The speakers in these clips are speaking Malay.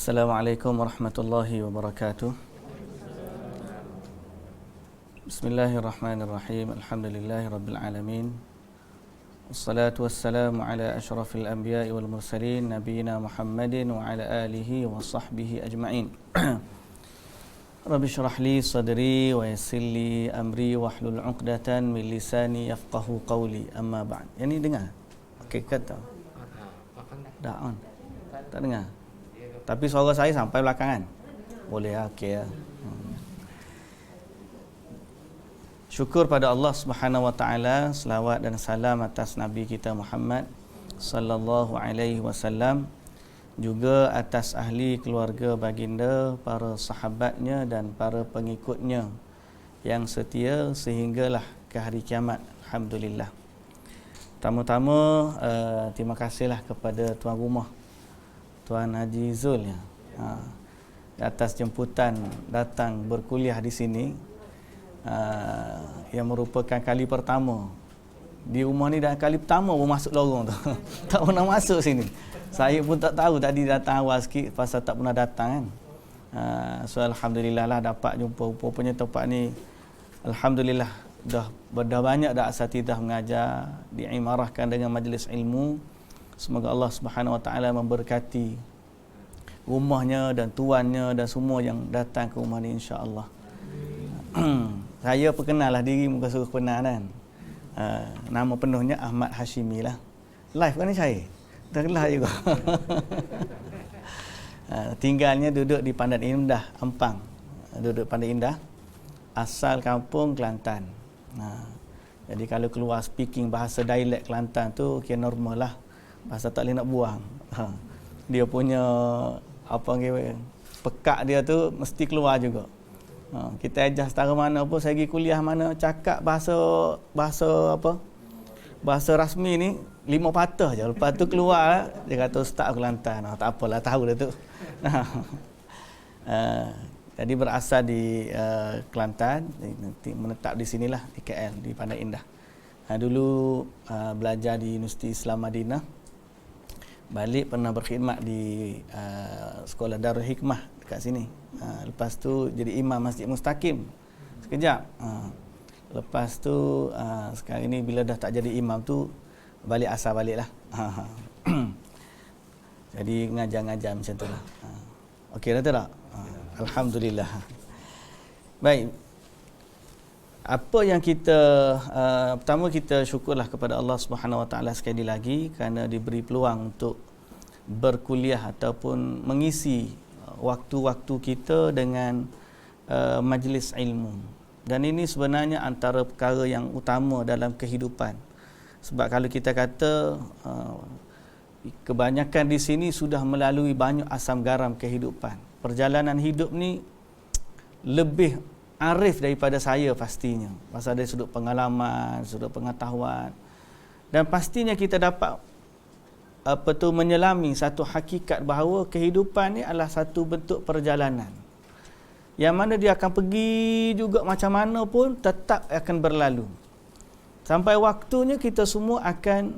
Assalamualaikum warahmatullahi wabarakatuh. Bismillahirrahmanirrahim. Alhamdulillahi rabbil alamin. Wassalatu wassalamu ala asyrafil anbiya'i wal mursalin nabiyina Muhammadin wa ala alihi wa sahbihi ajma'in. Rabbi syrah li sadri wa yassir li amri wahlul 'uqdatan min lisani yafqahu qawli. Amma ba'd. Yang ni dengar? Okey, kata. Dah on. Tak dengar? Tapi suara saya sampai belakangan. Boleh lah, okey lah. Syukur pada Allah Subhanahu wa taala, selawat dan salam atas Nabi kita Muhammad sallallahu alaihi wasallam, juga atas ahli keluarga baginda, para sahabatnya dan para pengikutnya yang setia sehinggalah ke hari kiamat. Alhamdulillah. Pertama-tama terima kasihlah kepada tuan rumah, Tuan Haji Zul ya. Atas jemputan datang berkuliah di sini, yang merupakan kali pertama di rumah ni, dah kali pertama pun masuk lorong tu. Tak pernah masuk sini. Saya pun tak tahu, tadi datang awal sikit pasal tak pernah datang kan. So alhamdulillah lah dapat jumpa. Rupanya tempat ni alhamdulillah dah banyak dah asatidah mengajar, diimarahkan dengan majlis ilmu. Semoga Allah Subhanahu wa taala memberkati rumahnya dan tuannya dan semua yang datang ke rumah ni, insya-Allah. Saya perkenallah diri, muka suruh kenal kan. Nama penuhnya Ahmad Hashimi lah. Live kan ni saya? Dah kelas juga. Tinggalnya duduk di Pandan Indah, Ampang. Duduk Pandan Indah. Asal kampung Kelantan. Jadi kalau keluar speaking bahasa dialek Kelantan tu kira normal lah. Pasal tak boleh nak buang. Dia punya apa panggil, pekat dia tu mesti keluar juga. Kita ajar setara mana pun, saya pergi kuliah mana, cakap bahasa rasmi ni 5 patah je. Lepas tu keluar dia kata Ustaz Kelantan. Tak apalah, tahu dah tu. Jadi berasal di Kelantan, nanti menetap di sinilah di KL, di Pandan Indah. Dulu belajar di Universiti Islam Madinah. Balik pernah berkhidmat di sekolah Darul Hikmah dekat sini. Lepas tu jadi imam Masjid Mustaqim sekejap. Lepas tu sekarang ni bila dah tak jadi imam tu, balik asal baliklah. Jadi ngajar-ngajar macam tu lah. Okey dah tak? Alhamdulillah. Baik. Apa yang kita pertama, kita syukurlah kepada Allah Subhanahu wa taala sekali lagi kerana diberi peluang untuk berkuliah ataupun mengisi waktu-waktu kita dengan majlis ilmu. Dan ini sebenarnya antara perkara yang utama dalam kehidupan. Sebab kalau kita kata kebanyakan di sini sudah melalui banyak asam garam kehidupan. Perjalanan hidup ni lebih arif daripada saya pastinya, pasal dari sudut pengalaman, sudut pengetahuan, dan pastinya kita dapat menyelami satu hakikat bahawa kehidupan ni adalah satu bentuk perjalanan yang mana dia akan pergi juga macam mana pun tetap akan berlalu sampai waktunya kita semua akan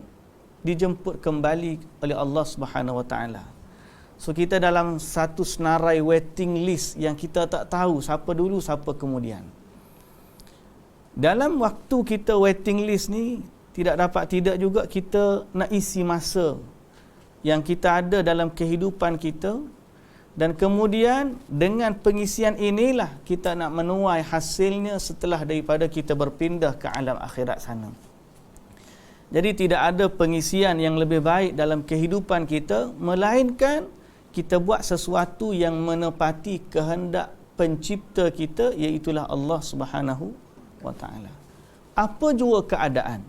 dijemput kembali oleh Allah Subhanahu wa taala. So kita dalam satu senarai waiting list yang kita tak tahu siapa dulu siapa kemudian. Dalam waktu kita waiting list ni, tidak juga kita nak isi masa yang kita ada dalam kehidupan kita, dan kemudian dengan pengisian inilah kita nak menuai hasilnya setelah daripada kita berpindah ke alam akhirat sana. Jadi tidak ada pengisian yang lebih baik dalam kehidupan kita melainkan kita buat sesuatu yang menepati kehendak pencipta kita, iaitulah Allah Subhanahu wa taala. Apa jua keadaan,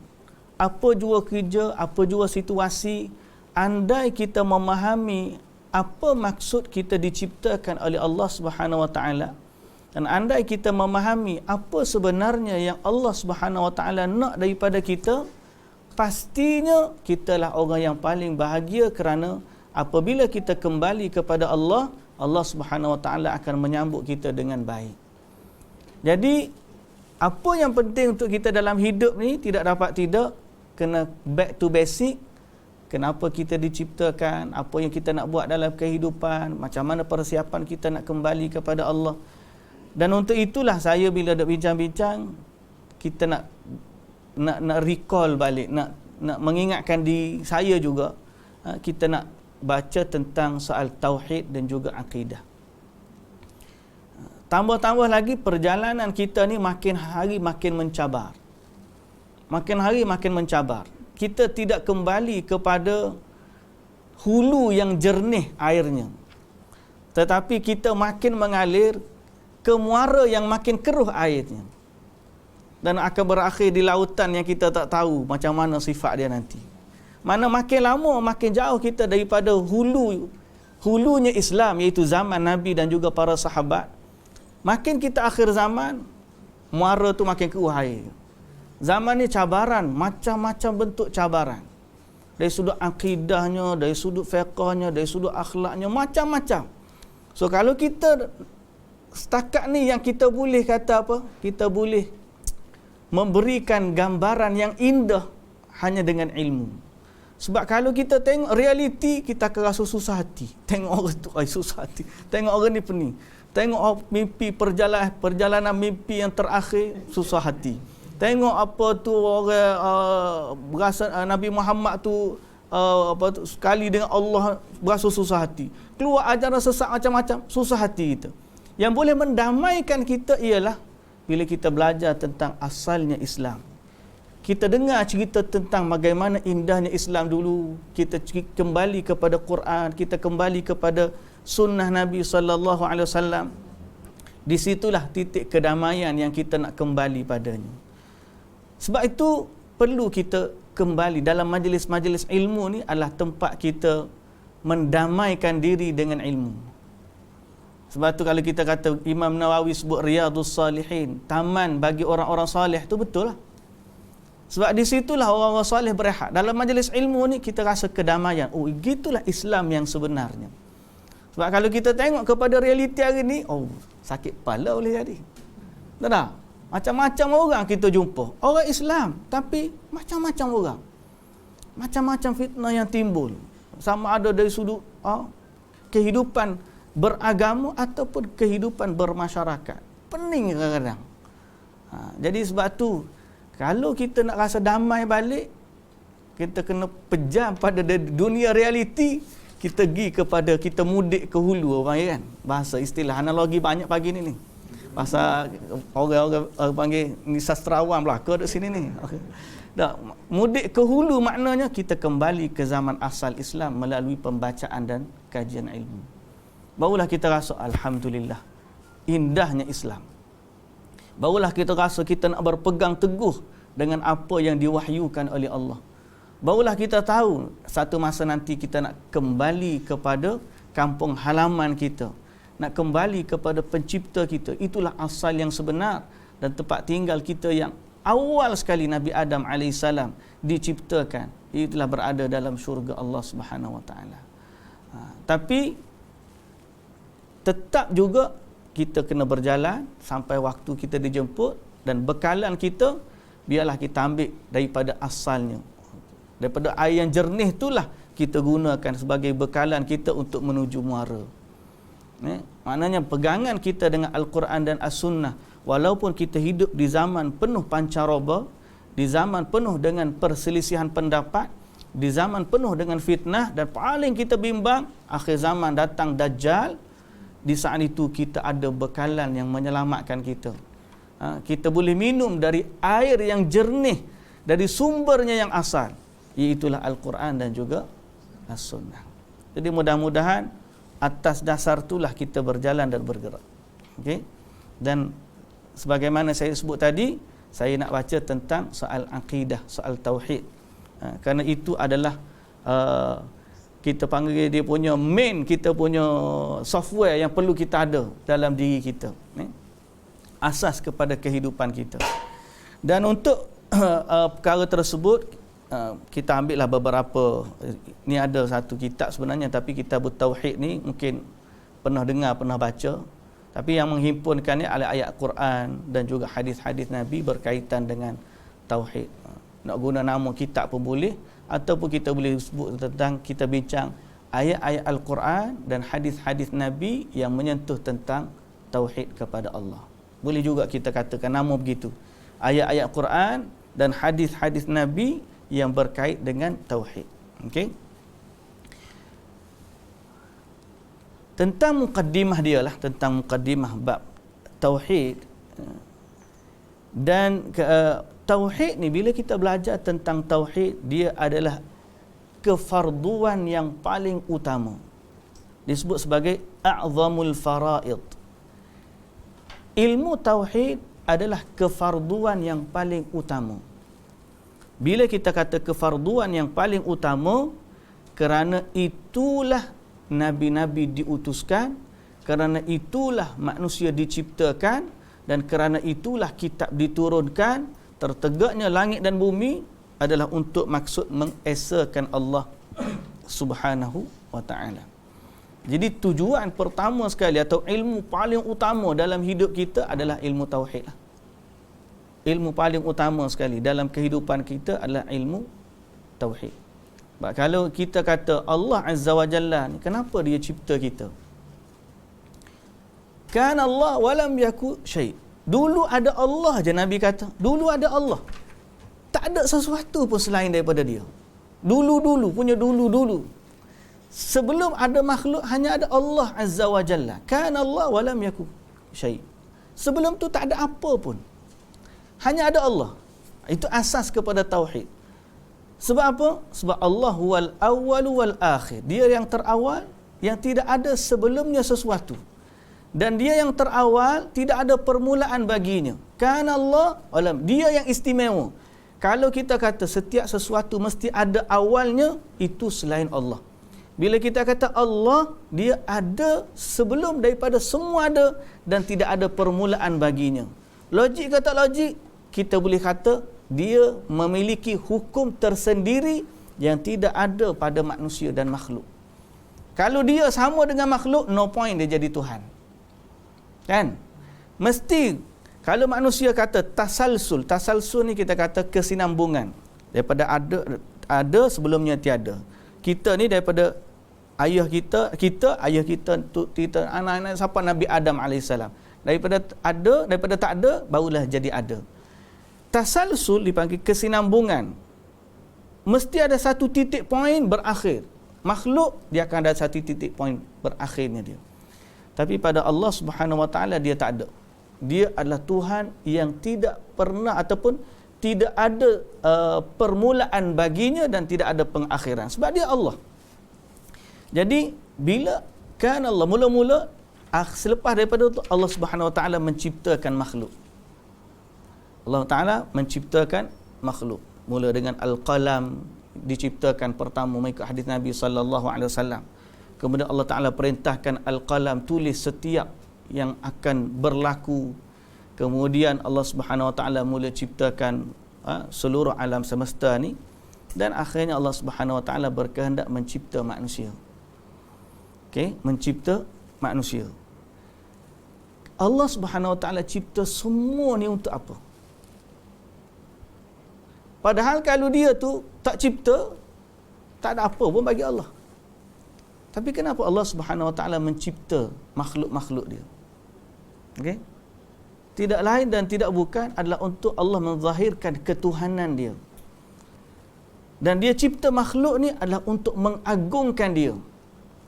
apa jua kerja, apa jua situasi, andai kita memahami apa maksud kita diciptakan oleh Allah Subhanahu wa taala, dan andai kita memahami apa sebenarnya yang Allah Subhanahu wa taala nak daripada kita, pastinya kitalah orang yang paling bahagia, kerana apabila kita kembali kepada Allah, Allah Subhanahu wa taala akan menyambut kita dengan baik. Jadi apa yang penting untuk kita dalam hidup ni, tidak dapat tidak kena back to basic, kenapa kita diciptakan, apa yang kita nak buat dalam kehidupan, macam mana persiapan kita nak kembali kepada Allah. Dan untuk itulah saya bila ada bincang-bincang, kita nak recall balik, nak mengingatkan di saya juga, kita nak baca tentang soal tauhid dan juga akidah. Tambah-tambah lagi perjalanan kita ni makin hari makin mencabar. Makin hari makin mencabar. Kita tidak kembali kepada hulu yang jernih airnya. Tetapi kita makin mengalir ke muara yang makin keruh airnya. Dan akan berakhir di lautan yang kita tak tahu macam mana sifat dia nanti. Mana makin lama makin jauh kita daripada hulunya Islam, iaitu zaman Nabi dan juga para sahabat. Makin kita akhir zaman, muara tu makin keruh air. Zaman ni cabaran, macam-macam bentuk cabaran. Dari sudut akidahnya, dari sudut fiqahnya, dari sudut akhlaknya, macam-macam. So kalau kita setakat ni yang kita boleh kata apa? Kita boleh memberikan gambaran yang indah hanya dengan ilmu. Sebab kalau kita tengok realiti, kita akan rasa susah hati. Tengok orang tu, susah hati. Tengok orang ni pening. Tengok mimpi perjalanan mimpi yang terakhir, susah hati. Tengok apa tu orang berasa Nabi Muhammad tu sekali dengan Allah berasa susah hati. Keluar ajaran sesat macam-macam, susah hati kita. Yang boleh mendamaikan kita ialah bila kita belajar tentang asalnya Islam. Kita dengar cerita tentang bagaimana indahnya Islam dulu. Kita kembali kepada Quran, kita kembali kepada sunnah Nabi SAW. Di situlah titik kedamaian yang kita nak kembali padanya. Sebab itu perlu kita kembali dalam majlis-majlis ilmu ni adalah tempat kita mendamaikan diri dengan ilmu. Sebab tu kalau kita kata Imam Nawawi sebut Riyadhus Salihin, taman bagi orang-orang soleh, tu betul lah. Sebab di situlah orang-orang soleh berehat. Dalam majlis ilmu ni kita rasa kedamaian. Oh, gitulah Islam yang sebenarnya. Sebab kalau kita tengok kepada realiti hari ni, sakit kepala boleh jadi. Tak? Macam-macam orang kita jumpa. Orang Islam, tapi macam-macam orang. Macam-macam fitnah yang timbul. Sama ada dari sudut kehidupan beragama ataupun kehidupan bermasyarakat. Pening kadang-kadang. Jadi sebab tu, kalau kita nak rasa damai balik, kita kena pejam pada dunia realiti. Kita mudik ke hulu, orang kan? Bahasa istilah analogi banyak pagi ni. Pasal orang panggil ni sastrawan belaka dekat sini ni. Okay. Mudik ke hulu maknanya kita kembali ke zaman asal Islam melalui pembacaan dan kajian ilmu. Barulah kita rasa alhamdulillah indahnya Islam. Barulah kita rasa kita nak berpegang teguh dengan apa yang diwahyukan oleh Allah. Barulah kita tahu satu masa nanti kita nak kembali kepada kampung halaman kita. Nak kembali kepada pencipta kita. Itulah asal yang sebenar dan tempat tinggal kita yang awal sekali Nabi Adam AS diciptakan. Itulah berada dalam syurga Allah Subhanahu Wa Taala. Tapi tetap juga kita kena berjalan sampai waktu kita dijemput, dan bekalan kita biarlah kita ambil daripada asalnya. Daripada air yang jernih itulah kita gunakan sebagai bekalan kita untuk menuju muara. Maknanya pegangan kita dengan Al-Quran dan As-Sunnah, walaupun kita hidup di zaman penuh pancaroba, di zaman penuh dengan perselisihan pendapat, di zaman penuh dengan fitnah, dan paling kita bimbang akhir zaman datang Dajjal. Di saat itu kita ada bekalan yang menyelamatkan kita. Kita boleh minum dari air yang jernih, dari sumbernya yang asal, iaitulah Al-Quran dan juga As-Sunnah. Jadi mudah-mudahan atas dasar itulah kita berjalan dan bergerak. Okey. Dan sebagaimana saya sebut tadi, saya nak baca tentang soal akidah, soal tauhid. Kerana itu adalah kita panggil dia punya main, kita punya software yang perlu kita ada dalam diri kita. Asas kepada kehidupan kita. Dan untuk perkara tersebut, kita ambillah beberapa. Ni ada satu kitab sebenarnya, tapi kitab Tauhid ni mungkin pernah dengar, pernah baca. Tapi yang menghimpunkannya adalah ayat Quran dan juga hadis-hadis Nabi berkaitan dengan tauhid. Nak guna nama kitab pun boleh, ataupun kita boleh sebut tentang, kita bincang ayat-ayat Al-Quran dan hadis-hadis Nabi yang menyentuh tentang tauhid kepada Allah. Boleh juga kita katakan nama begitu. Ayat-ayat Quran dan hadis-hadis Nabi yang berkait dengan tauhid. Okey. Tentang mukaddimah dia lah, tentang mukaddimah bab tauhid. Dan tauhid ni, bila kita belajar tentang tauhid, dia adalah kefarduan yang paling utama. Disebut sebagai a'zamul faraid. Ilmu tauhid adalah kefarduan yang paling utama. Bila kita kata kefarduan yang paling utama, kerana itulah Nabi-Nabi diutuskan, kerana itulah manusia diciptakan, dan kerana itulah kitab diturunkan. Tertegaknya langit dan bumi adalah untuk maksud mengesakan Allah Subhanahu wa ta'ala. Jadi tujuan pertama sekali atau ilmu paling utama dalam hidup kita adalah ilmu tauhid. Ilmu paling utama sekali dalam kehidupan kita adalah ilmu tauhid. Sebab kalau kita kata Allah Azza wa Jalla ni, kenapa dia cipta kita? Kan Allah walam yaku syai'. Dulu ada Allah je, Nabi kata. Dulu ada Allah. Tak ada sesuatu pun selain daripada dia. Dulu-dulu, punya dulu-dulu. Sebelum ada makhluk, hanya ada Allah Azza wa Jalla. Kan Allah walam yaku syai'. Sebelum tu tak ada apa pun. Hanya ada Allah. Itu asas kepada tauhid. Sebab apa? Sebab Allah wal awwal wal akhir. Dia yang terawal, yang tidak ada sebelumnya sesuatu. Dan dia yang terawal, tidak ada permulaan baginya. Kan Allah alam, dia yang istimewa. Kalau kita kata setiap sesuatu mesti ada awalnya, itu selain Allah. Bila kita kata Allah, dia ada sebelum daripada semua ada, dan tidak ada permulaan baginya. Logik kata logik, kita boleh kata dia memiliki hukum tersendiri yang tidak ada pada manusia dan makhluk. Kalau dia sama dengan makhluk, no point dia jadi Tuhan. Kan? Mesti kalau manusia kata tasalsul ni kita kata kesinambungan. Daripada ada sebelumnya tiada. Kita ni daripada ayah kita, ayah kita anak-anak siapa Nabi Adam alaihissalam. Daripada tak ada barulah jadi ada. Tasalsul dipanggil kesinambungan. Mesti ada satu titik poin berakhir. Makhluk dia akan ada satu titik poin berakhirnya dia. Tapi pada Allah Subhanahu wa taala dia tak ada. Dia adalah Tuhan yang tidak pernah ataupun tidak ada permulaan baginya dan tidak ada pengakhiran. Sebab dia Allah. Jadi bila kan Allah mula-mula selepas daripada itu Allah Subhanahu wa taala menciptakan makhluk. Allah Ta'ala menciptakan makhluk. Mula dengan Al-Qalam, diciptakan pertama mengikut hadis Nabi SAW. Kemudian Allah Ta'ala perintahkan Al-Qalam, tulis setiap yang akan berlaku. Kemudian Allah Subhanahu Wa Ta'ala mula ciptakan seluruh alam semesta ni. Dan akhirnya Allah Subhanahu Wa Ta'ala berkehendak mencipta manusia. Okey, mencipta manusia. Allah Subhanahu Wa Ta'ala cipta semua ni untuk apa? Padahal kalau dia tu tak cipta, tak ada apa pun bagi Allah. Tapi kenapa Allah Subhanahu Wa Ta'ala mencipta makhluk-makhluk dia? Okey? Tidak lain dan tidak bukan adalah untuk Allah menzahirkan ketuhanan dia. Dan dia cipta makhluk ni adalah untuk mengagungkan dia.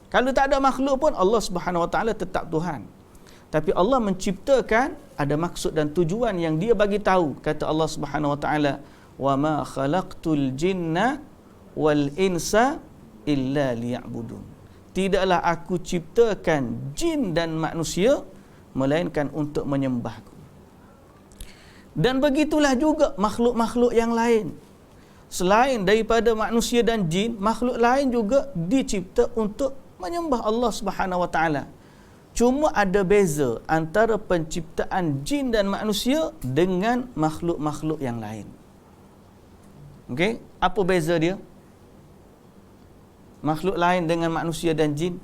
Kalau tak ada makhluk pun Allah Subhanahu Wa Ta'ala tetap Tuhan. Tapi Allah menciptakan ada maksud dan tujuan yang dia bagi tahu. Kata Allah Subhanahu Wa Ta'ala, wa ma khalaqtul jinna wal insa illa liya'budun. Tidaklah aku ciptakan jin dan manusia melainkan untuk menyembahku. Dan begitulah juga makhluk-makhluk yang lain. Selain daripada manusia dan jin, makhluk lain juga dicipta untuk menyembah Allah Subhanahu wa taala. Cuma ada beza antara penciptaan jin dan manusia dengan makhluk-makhluk yang lain. Okey, apa beza dia? Makhluk lain dengan manusia dan jin.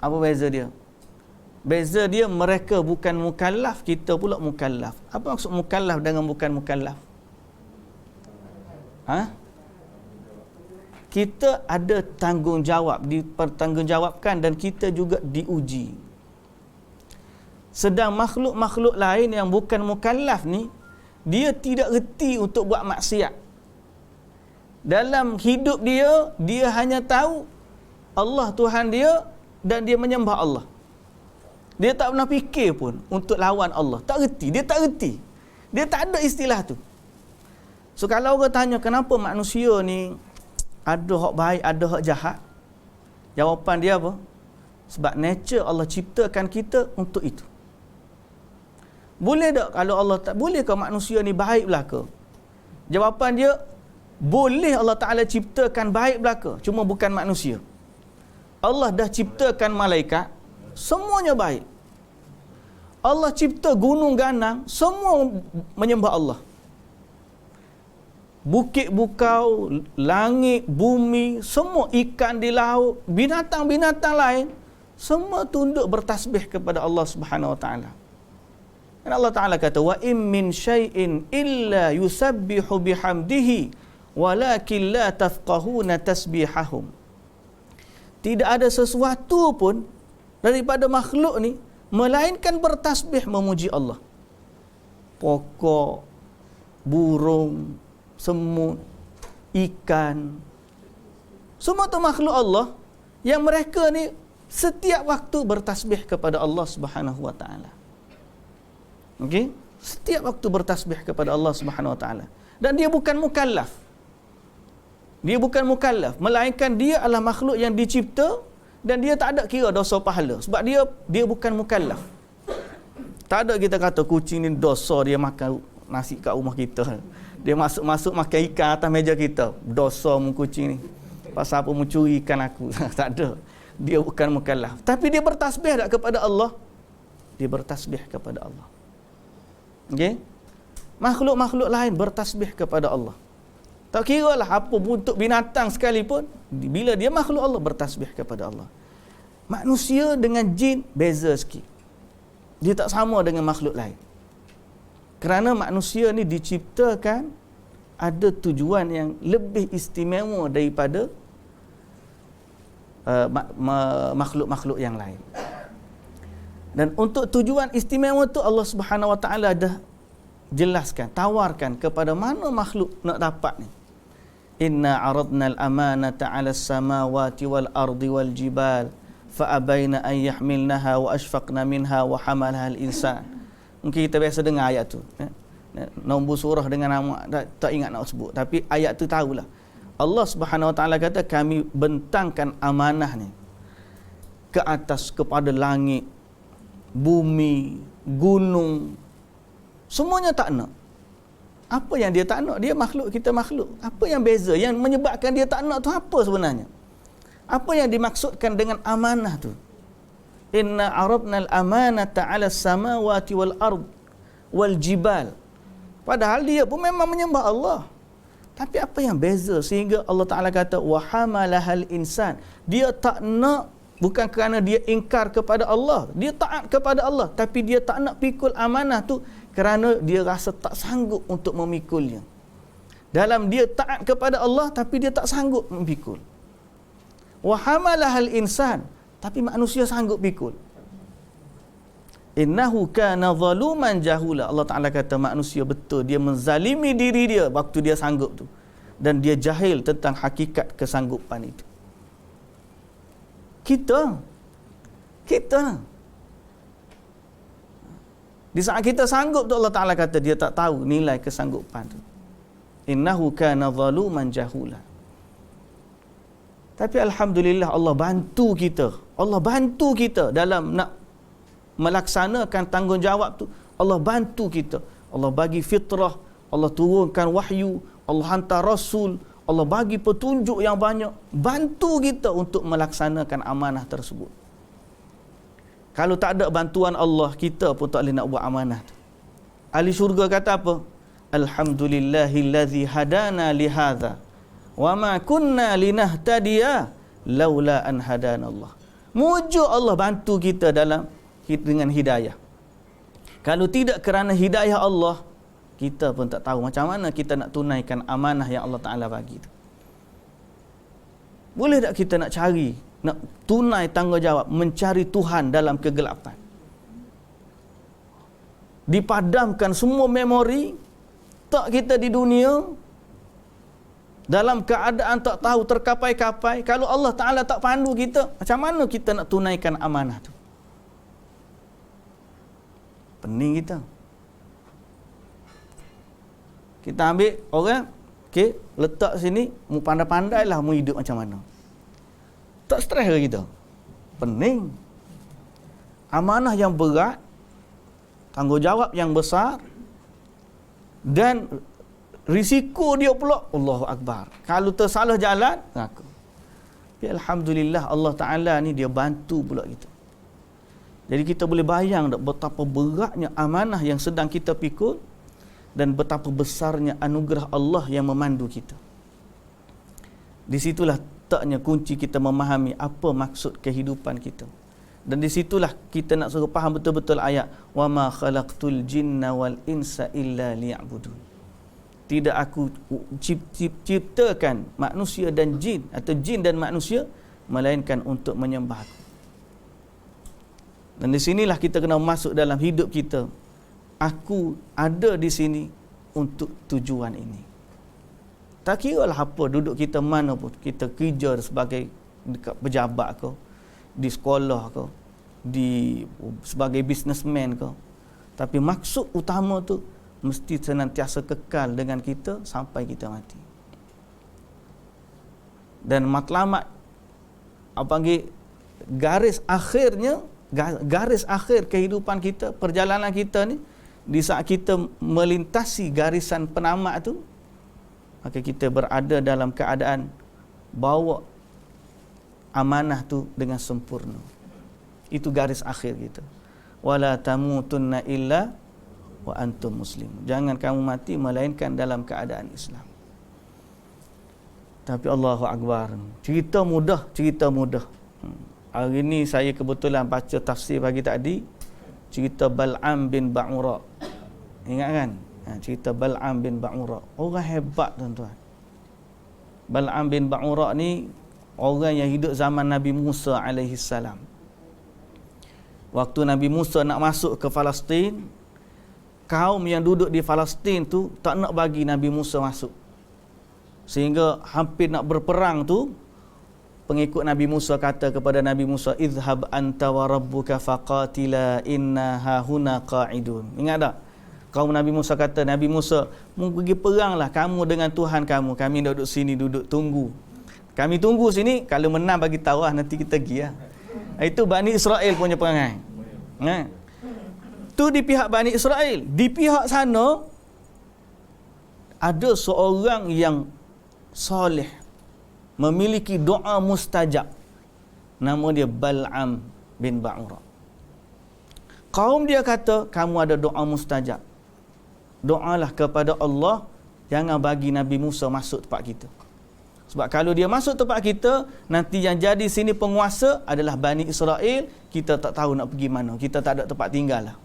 Apa beza dia? Beza dia mereka bukan mukallaf, kita pula mukallaf. Apa maksud mukallaf dengan bukan mukallaf? Kita ada tanggungjawab, dipertanggungjawabkan dan kita juga diuji. Sedang makhluk-makhluk lain yang bukan mukallaf ni, dia tidak reti untuk buat maksiat. Dalam hidup dia, dia hanya tahu Allah Tuhan dia dan dia menyembah Allah. Dia tak pernah fikir pun untuk lawan Allah. Tak reti, dia tak reti. Dia tak ada istilah tu. So kalau orang tanya kenapa manusia ni ada hak baik, ada hak jahat, jawapan dia apa? Sebab nature Allah ciptakan kita untuk itu. Boleh tak kalau Allah tak boleh ke manusia ni baik belaka? Jawapan dia, boleh Allah Ta'ala ciptakan baik belaka, cuma bukan manusia. Allah dah ciptakan malaikat, semuanya baik. Allah cipta gunung ganang, semua menyembah Allah. Bukit bukau, langit, bumi, semua ikan di laut, binatang-binatang lain, semua tunduk bertasbih kepada Allah Subhanahu Wa Ta'ala. Dan Allah Ta'ala kata, wa in min syai'in illa yusabbihu bihamdihi walakin la tafqahuna tasbihahum. Tidak ada sesuatu pun daripada makhluk ni melainkan bertasbih memuji Allah. Pokok, burung, semut, ikan, semua tu makhluk Allah yang mereka ni setiap waktu bertasbih kepada Allah Subhanahu Wa Ta'ala. Okey? Setiap waktu bertasbih kepada Allah Subhanahu Wa Ta'ala. Dan dia bukan mukallaf. Dia bukan mukallaf, melainkan dia adalah makhluk yang dicipta dan dia tak ada kira dosa pahala sebab dia bukan mukallaf. Tak ada kita kata kucing ni dosa dia makan nasi kat rumah kita. Dia masuk makan ikan atas meja kita. Dosa mu kucing ni. Pasal apa mu curi ikan aku? Tak ada. Dia bukan mukallaf. Tapi dia bertasbih tak kepada Allah? Dia bertasbih kepada Allah. Okey? Makhluk-makhluk lain bertasbih kepada Allah. Tak kira lah apa bentuk binatang sekalipun, bila dia makhluk Allah bertasbih kepada Allah. Manusia dengan jin beza sikit. Dia tak sama dengan makhluk lain. Kerana manusia ni diciptakan ada tujuan yang lebih istimewa daripada makhluk-makhluk yang lain. Dan untuk tujuan istimewa tu Allah Subhanahu Wa Ta'ala dah jelaskan, tawarkan kepada mana makhluk nak dapat ni. Inna aradna al-amanata 'ala as-samawati wal-ardi wal-jibal fa abaina an yahmilnaha wa ashfaqna minha wa hamalaha al-insan. Mungkin kita biasa dengar ayat tu. Nombor surah dengan nama tak ingat nak sebut, tapi ayat tu tahulah. Allah Subhanahu Wa Ta'ala kata kami bentangkan amanah ni ke atas kepada langit, bumi, gunung. Semuanya tak nak. Apa yang dia tak nak? Dia makhluk, kita makhluk. Apa yang beza? Yang menyebabkan dia tak nak tu apa sebenarnya? Apa yang dimaksudkan dengan amanah tu? Inna aradna al-amanata 'ala as-samawati wal-ard wal-jibal. Padahal dia pun memang menyembah Allah. Tapi apa yang beza sehingga Allah Ta'ala kata wa hamalahal insan? Dia tak nak, bukan kerana dia ingkar kepada Allah, dia taat kepada Allah, tapi dia tak nak pikul amanah tu kerana dia rasa tak sanggup untuk memikulnya. Dalam dia taat kepada Allah tapi dia tak sanggup memikul. Wa hamalahal insan, tapi manusia sanggup pikul. Innahu kana zaluman jahula. Allah Ta'ala kata manusia betul dia menzalimi diri dia waktu dia sanggup tu, dan dia jahil tentang hakikat kesanggupan itu. Kita di saat kita sanggup tu Allah Ta'ala kata dia tak tahu nilai kesanggupan tu. Innahu kana zaluman jahula. Tapi alhamdulillah Allah bantu kita. Allah bantu kita dalam nak melaksanakan tanggungjawab tu. Allah bantu kita. Allah bagi fitrah, Allah turunkan wahyu, Allah hantar rasul, Allah bagi petunjuk yang banyak, bantu kita untuk melaksanakan amanah tersebut. Kalau tak ada bantuan Allah, kita pun tak boleh nak buat amanah tu. Ahli syurga kata apa? Alhamdulillahillazi hadana lihadza wa ma kunna linahtadiya laula an hadanallah. Mujuk Allah bantu kita dengan hidayah. Kalau tidak kerana hidayah Allah, kita pun tak tahu macam mana kita nak tunaikan amanah yang Allah Ta'ala bagi tu. Boleh tak kita nak cari, nak tunai tanggungjawab, mencari Tuhan dalam kegelapan? Dipadamkan semua memori, tak kita di dunia, dalam keadaan tak tahu terkapai-kapai. Kalau Allah Ta'ala tak pandu kita, macam mana kita nak tunaikan amanah tu? Pening kita. Kita ambil orang, okey, letak sini, mu pandai-pandai lah mu hidup macam mana. Tak stres ke kita? Pening. Amanah yang berat, tanggungjawab yang besar, dan risiko dia pula, Allahu Akbar. Kalau tersalah jalan, aku. Ya, Alhamdulillah Allah Ta'ala ni dia bantu pula kita. Jadi kita boleh bayang tak betapa beratnya amanah yang sedang kita pikul dan betapa besarnya anugerah Allah yang memandu kita. Di situlah taknya kunci kita memahami apa maksud kehidupan kita. Dan di situlah kita nak suruh faham betul-betul ayat wa ma khalaqtul jinna wal insa illa liya'budun. Tidak aku ciptakan manusia dan jin atau jin dan manusia melainkan untuk menyembah aku. Dan di sinilah kita kena masuk dalam hidup kita. Aku ada di sini untuk tujuan ini. Tak kira lah apa duduk kita mana pun, kita kerja sebagai dekat pejabat ke, di sekolah ke, sebagai businessman ke. Tapi maksud utama tu mesti senantiasa kekal dengan kita sampai kita mati. Dan matlamat apa panggil garis akhir kehidupan kita, perjalanan kita ni, di saat kita melintasi garisan penamat tu, maka kita berada dalam keadaan bawa amanah tu dengan sempurna. Itu garis akhir kita. Wala tamutunna illa wa antum muslim. Jangan kamu mati melainkan dalam keadaan Islam. Tapi Allahu Akbar. Cerita mudah. Hari ni saya kebetulan baca tafsir pagi tadi, cerita Bal'am bin Ba'ura. Ingat kan? Cerita Bal'am bin Ba'ura. Orang hebat tuan-tuan. Bal'am bin Ba'ura ni orang yang hidup zaman Nabi Musa alaihi salam. Waktu Nabi Musa nak masuk ke Palestin, kaum yang duduk di Palestin tu tak nak bagi Nabi Musa masuk. Sehingga hampir nak berperang tu, pengikut Nabi Musa kata kepada Nabi Musa, "Izhab anta wa rabbuka faqatila inna hahuna qa'idun." Ingat tak? Kaum Nabi Musa kata, Nabi Musa, "Mu pergi peranglah kamu dengan Tuhan kamu. Kami duduk sini, duduk tunggu. Kami tunggu sini, kalau menang bagi tahu lah, nanti kita pergi lah." Itu Bani Israel punya perangai. Tu di pihak Bani Israel. Di pihak sana ada seorang yang soleh, memiliki doa mustajab. Nama dia Bal'am bin Ba'ura. Kaum dia kata, kamu ada doa mustajab. Doalah kepada Allah, jangan bagi Nabi Musa masuk tempat kita. Sebab kalau dia masuk tempat kita, nanti yang jadi sini penguasa adalah Bani Israel. Kita tak tahu nak pergi mana. Kita tak ada tempat tinggal lah.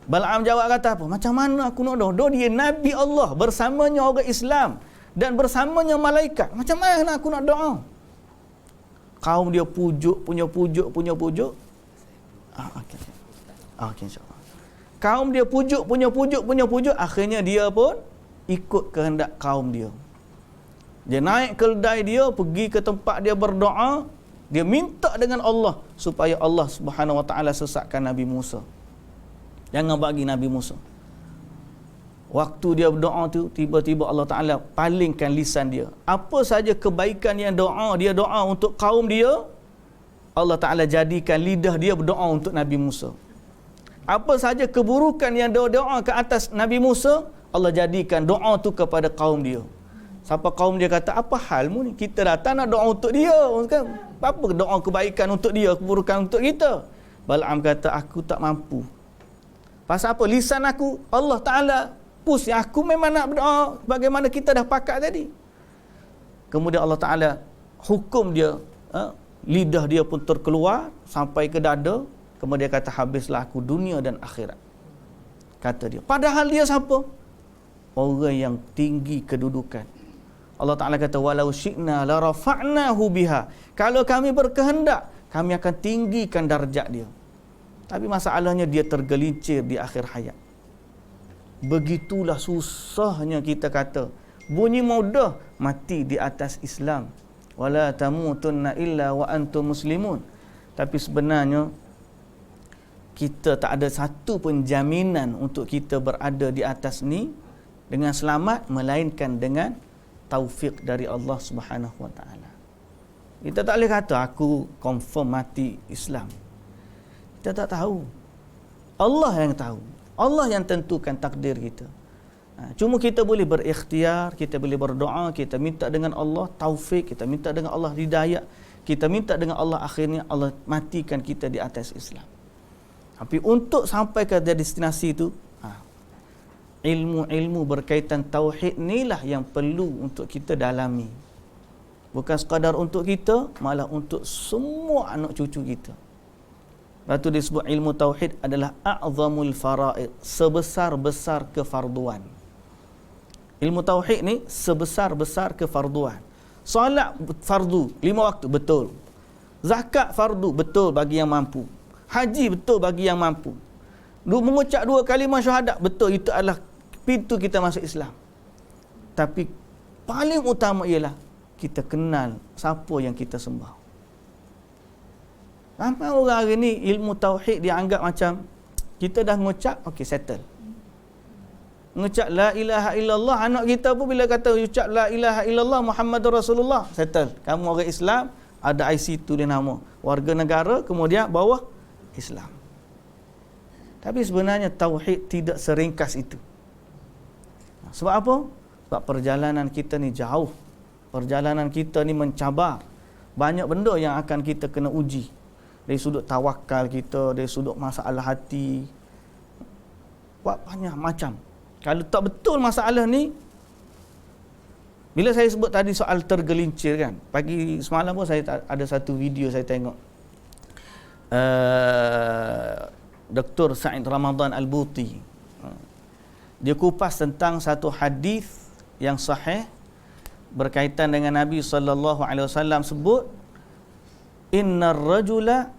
Bal'am jawab kata apa? Macam mana aku nak doa? Dia Nabi Allah, bersamanya orang Islam dan bersamanya malaikat. Macam mana aku nak doa? Kaum dia pujuk. Okey, insya-Allah. Kaum dia pujuk. Akhirnya dia pun ikut kehendak kaum dia. Dia naik keldai dia, pergi ke tempat dia berdoa. Dia minta dengan Allah supaya Allah Subhanahu Wa Taala sesatkan Nabi Musa. Jangan bagi Nabi Musa. Waktu dia berdoa tu, tiba-tiba Allah Ta'ala palingkan lisan dia. Apa saja kebaikan yang dia doa untuk kaum dia, Allah Ta'ala jadikan lidah dia berdoa untuk Nabi Musa. Apa saja keburukan yang dia doa ke atas Nabi Musa, Allah jadikan doa tu kepada kaum dia. Siapa kaum dia kata, apa halmu ni? Kita datang nak doa untuk dia. Apa doa kebaikan untuk dia, keburukan untuk kita? Bal'am kata, aku tak mampu. Pasal apa? Lisan aku, Allah Ta'ala push. Aku memang nak berdoa bagaimana kita dah pakat tadi. Kemudian Allah Ta'ala hukum dia, lidah dia pun terkeluar sampai ke dada. Kemudian dia kata, habislah aku dunia dan akhirat. kata dia. Padahal dia siapa? Orang yang tinggi kedudukan. Allah Ta'ala kata, walau syi'na la rafa'nahu biha. Kalau kami berkehendak, kami akan tinggikan darjat dia. Tapi masalahnya dia tergelincir di akhir hayat. Begitulah susahnya kita kata. Bunyi mudah, mati di atas Islam. Wala tamutunna illa wa antum muslimun. Tapi sebenarnya kita tak ada satu pun jaminan untuk kita berada di atas ni dengan selamat, melainkan dengan taufik dari Allah Subhanahu Wa Taala. Kita tak boleh kata aku confirm mati Islam. Kita tak tahu. Allah yang tahu. Allah yang tentukan takdir kita. Cuma kita boleh berikhtiar, kita boleh berdoa, kita minta dengan Allah taufik, kita minta dengan Allah hidayah, kita minta dengan Allah, akhirnya Allah matikan kita di atas Islam. Tapi untuk sampai ke destinasi itu, ilmu-ilmu berkaitan tauhid inilah yang perlu untuk kita dalami. Bukan sekadar untuk kita, malah untuk semua anak cucu kita. Lepas tu disebut ilmu tauhid adalah a'zamul fara'id, sebesar-besar kefarduan. Ilmu tauhid ni sebesar-besar kefarduan. Solat fardu 5 waktu, betul. Zakat fardu, betul bagi yang mampu. Haji, betul bagi yang mampu. Mengucap 2 kalimah syahadat, betul, itu adalah pintu kita masuk Islam. Tapi paling utama ialah kita kenal siapa yang kita sembah. Ramai orang hari ni ilmu tauhid dianggap macam kita dah mengucap, okey, settle. Mengucap la ilaha illallah, anak kita pun bila kata ucap la ilaha illallah Muhammadur Rasulullah, settle. Kamu orang Islam, ada IC tulis nama. Warga negara, kemudian bawah Islam. Tapi sebenarnya tauhid tidak seringkas itu. Sebab apa? Sebab perjalanan kita ni jauh. Perjalanan kita ni mencabar. Banyak benda yang akan kita kena uji. Dari sudut tawakal kita, dari sudut masalah hati. Buat banyak macam. Kalau tak betul masalah ni, bila saya sebut tadi soal tergelincir kan, pagi semalam pun saya ada satu video saya tengok. Dr. Said Ramadan Al-Buti, dia kupas tentang satu hadis yang sahih berkaitan dengan Nabi SAW sebut, innar rajula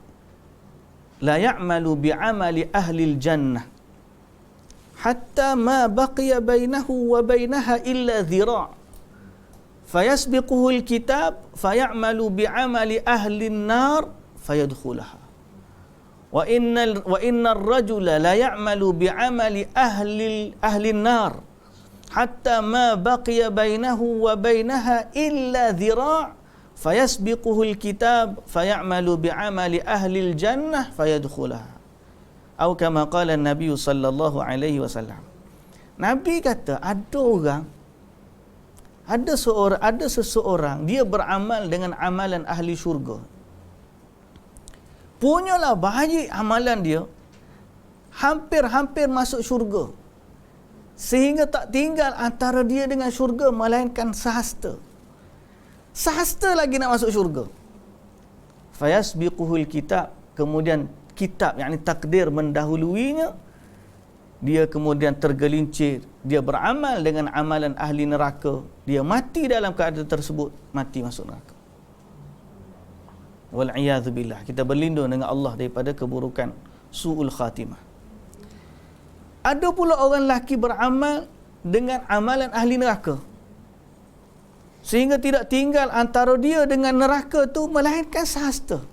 la ya'malu bi'amali ahli al-jannah hatta ma baqiya bainahu wa bainaha illa dhira' fayasbiquhu al-kitab fay'amalu bi'amali ahli an-nar fayadkhulaha wa innar rajula la ya'malu bi'amali ahli an-nar hatta ma baqiya bainahu wa bainaha illa dhira' fayasbiquhu al-kitab fay'amalu bi'amali ahli al-jannah fayadkhulaha. Atau kama qala Nabi sallallahu alaihi wasallam. Nabi kata ada seseorang dia beramal dengan amalan ahli syurga. Punyalah baik amalan dia, hampir-hampir masuk syurga. Sehingga tak tinggal antara dia dengan syurga melainkan sahasta. Sahasta lagi nak masuk syurga. Fayasbiquhul kitab, kemudian kitab, yakni takdir mendahuluinya, dia kemudian tergelincir, dia beramal dengan amalan ahli neraka, dia mati dalam keadaan tersebut, mati masuk neraka. Wal'iyadzu billah, kita berlindung dengan Allah daripada keburukan su'ul khatimah. Ada pula orang lelaki beramal dengan amalan ahli neraka, sehingga tidak tinggal antara dia dengan neraka tu melainkan sahasta.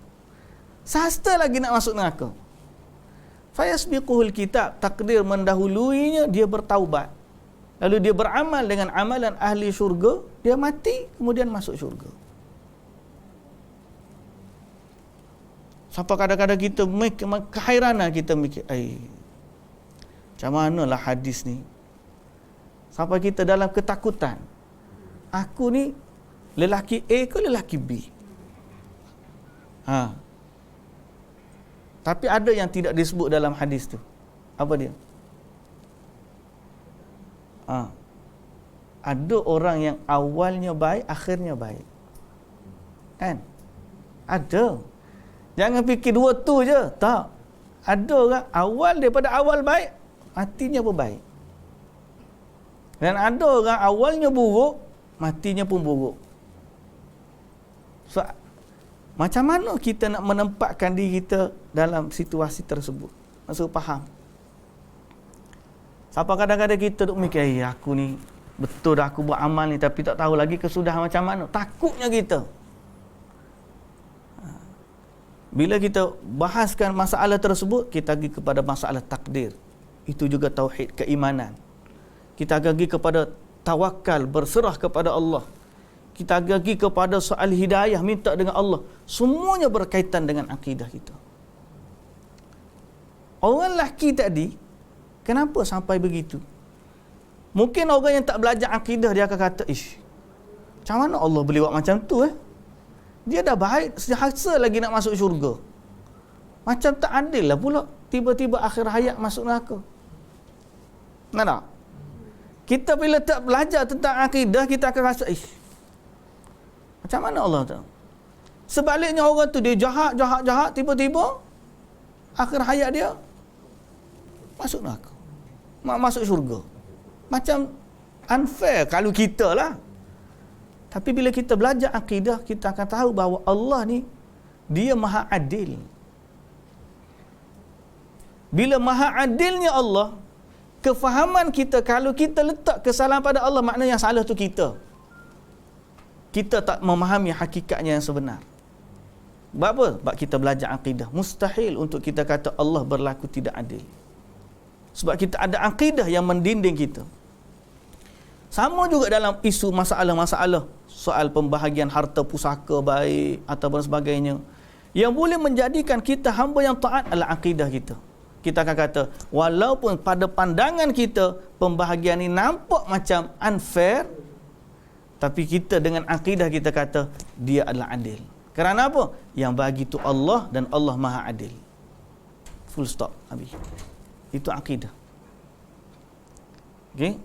Sahasta lagi nak masuk neraka. Fayasbiquhul kitab, takdir mendahuluinya, dia bertaubat. Lalu dia beramal dengan amalan ahli syurga, dia mati kemudian masuk syurga. Sampai kadang-kadang kita kehairanan, kita mikir, macam manalah hadis ni? Sampai kita dalam ketakutan. Aku ni lelaki A ke lelaki B? Tapi ada yang tidak disebut dalam hadis tu. Apa dia? Ada orang yang awalnya baik, akhirnya baik. Kan? Ada. Jangan fikir dua tu je. Tak. Ada orang awal, daripada awal baik, matinya pun baik. Dan ada orang awalnya buruk, matinya pun buruk. So, macam mana kita nak menempatkan diri kita dalam situasi tersebut? Maksud faham? Siapa kadang-kadang kita duk mikir, aku ni betul dah aku buat amal ni tapi tak tahu lagi kesudahan macam mana. Takutnya kita. Bila kita bahaskan masalah tersebut, kita pergi kepada masalah takdir. Itu juga tauhid keimanan. Kita pergi kepada tawakal, berserah kepada Allah. Kita pergi kepada soal hidayah, minta dengan Allah. Semuanya berkaitan dengan akidah kita. Orang lelaki tadi, kenapa sampai begitu? Mungkin orang yang tak belajar akidah, dia akan kata, macam mana Allah boleh buat macam tu Dia dah baik, sehasa lagi nak masuk syurga. Macam tak adil lah pula. Tiba-tiba akhir hayat masuk neraka. Nak tak? Kita bila tak belajar tentang akidah, kita akan rasa, macam mana Allah tahu? Sebaliknya orang tu, dia jahat, tiba-tiba akhir hayat dia masuk neraka. Masuk syurga. Macam unfair kalau kita lah. Tapi bila kita belajar akidah, kita akan tahu bahawa Allah ni, dia maha adil. Bila maha adilnya Allah, kefahaman kita, kalau kita letak kesalahan pada Allah, maknanya yang salah tu kita. Kita tak memahami hakikatnya yang sebenar. Sebab apa? Sebab kita belajar akidah. Mustahil untuk kita kata Allah berlaku tidak adil. Sebab kita ada akidah yang mendinding kita. Sama juga dalam isu masalah-masalah soal pembahagian harta pusaka baik ataupun sebagainya. Yang boleh menjadikan kita hamba yang taat adalah akidah kita. Kita akan kata, walaupun pada pandangan kita pembahagian ini nampak macam unfair, tapi kita dengan akidah kita kata dia adalah adil. Kerana apa? Yang bagi itu Allah dan Allah maha adil. Full stop. Habis. Itu akidah. Okey?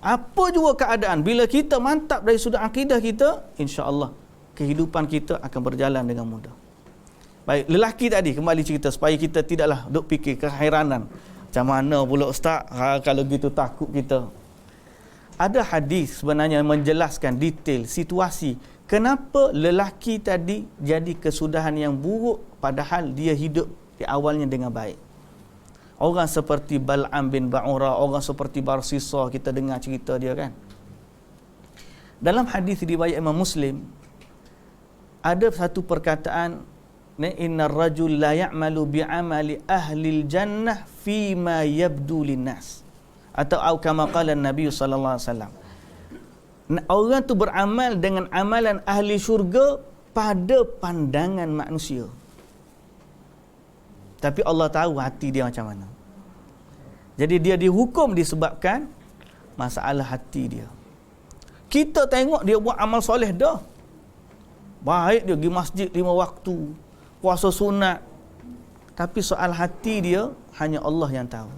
Apa juga keadaan, bila kita mantap dari sudut akidah kita, insya-Allah kehidupan kita akan berjalan dengan mudah. Baik, lelaki tadi kembali cerita supaya kita tidaklah duk fikir keheranan. Macam mana pula ustaz kalau gitu takut kita. Ada hadis sebenarnya menjelaskan detail situasi kenapa lelaki tadi jadi kesudahan yang buruk padahal dia hidup di awalnya dengan baik. Orang seperti Bal'am bin Ba'ura, orang seperti Barsisa, kita dengar cerita dia kan. Dalam hadis riwayat Imam Muslim, ada satu perkataan, innar rajul la ya'malu bi'amali ahli jannah fima yabdu linnas. Atau kama qala Nabi sallallahu alaihi wasallam. Orang tu beramal dengan amalan ahli syurga pada pandangan manusia. Tapi Allah tahu hati dia macam mana. Jadi dia dihukum disebabkan masalah hati dia. Kita tengok dia buat amal soleh dah. Baik dia pergi masjid 5 waktu, puasa sunat. Tapi soal hati dia hanya Allah yang tahu.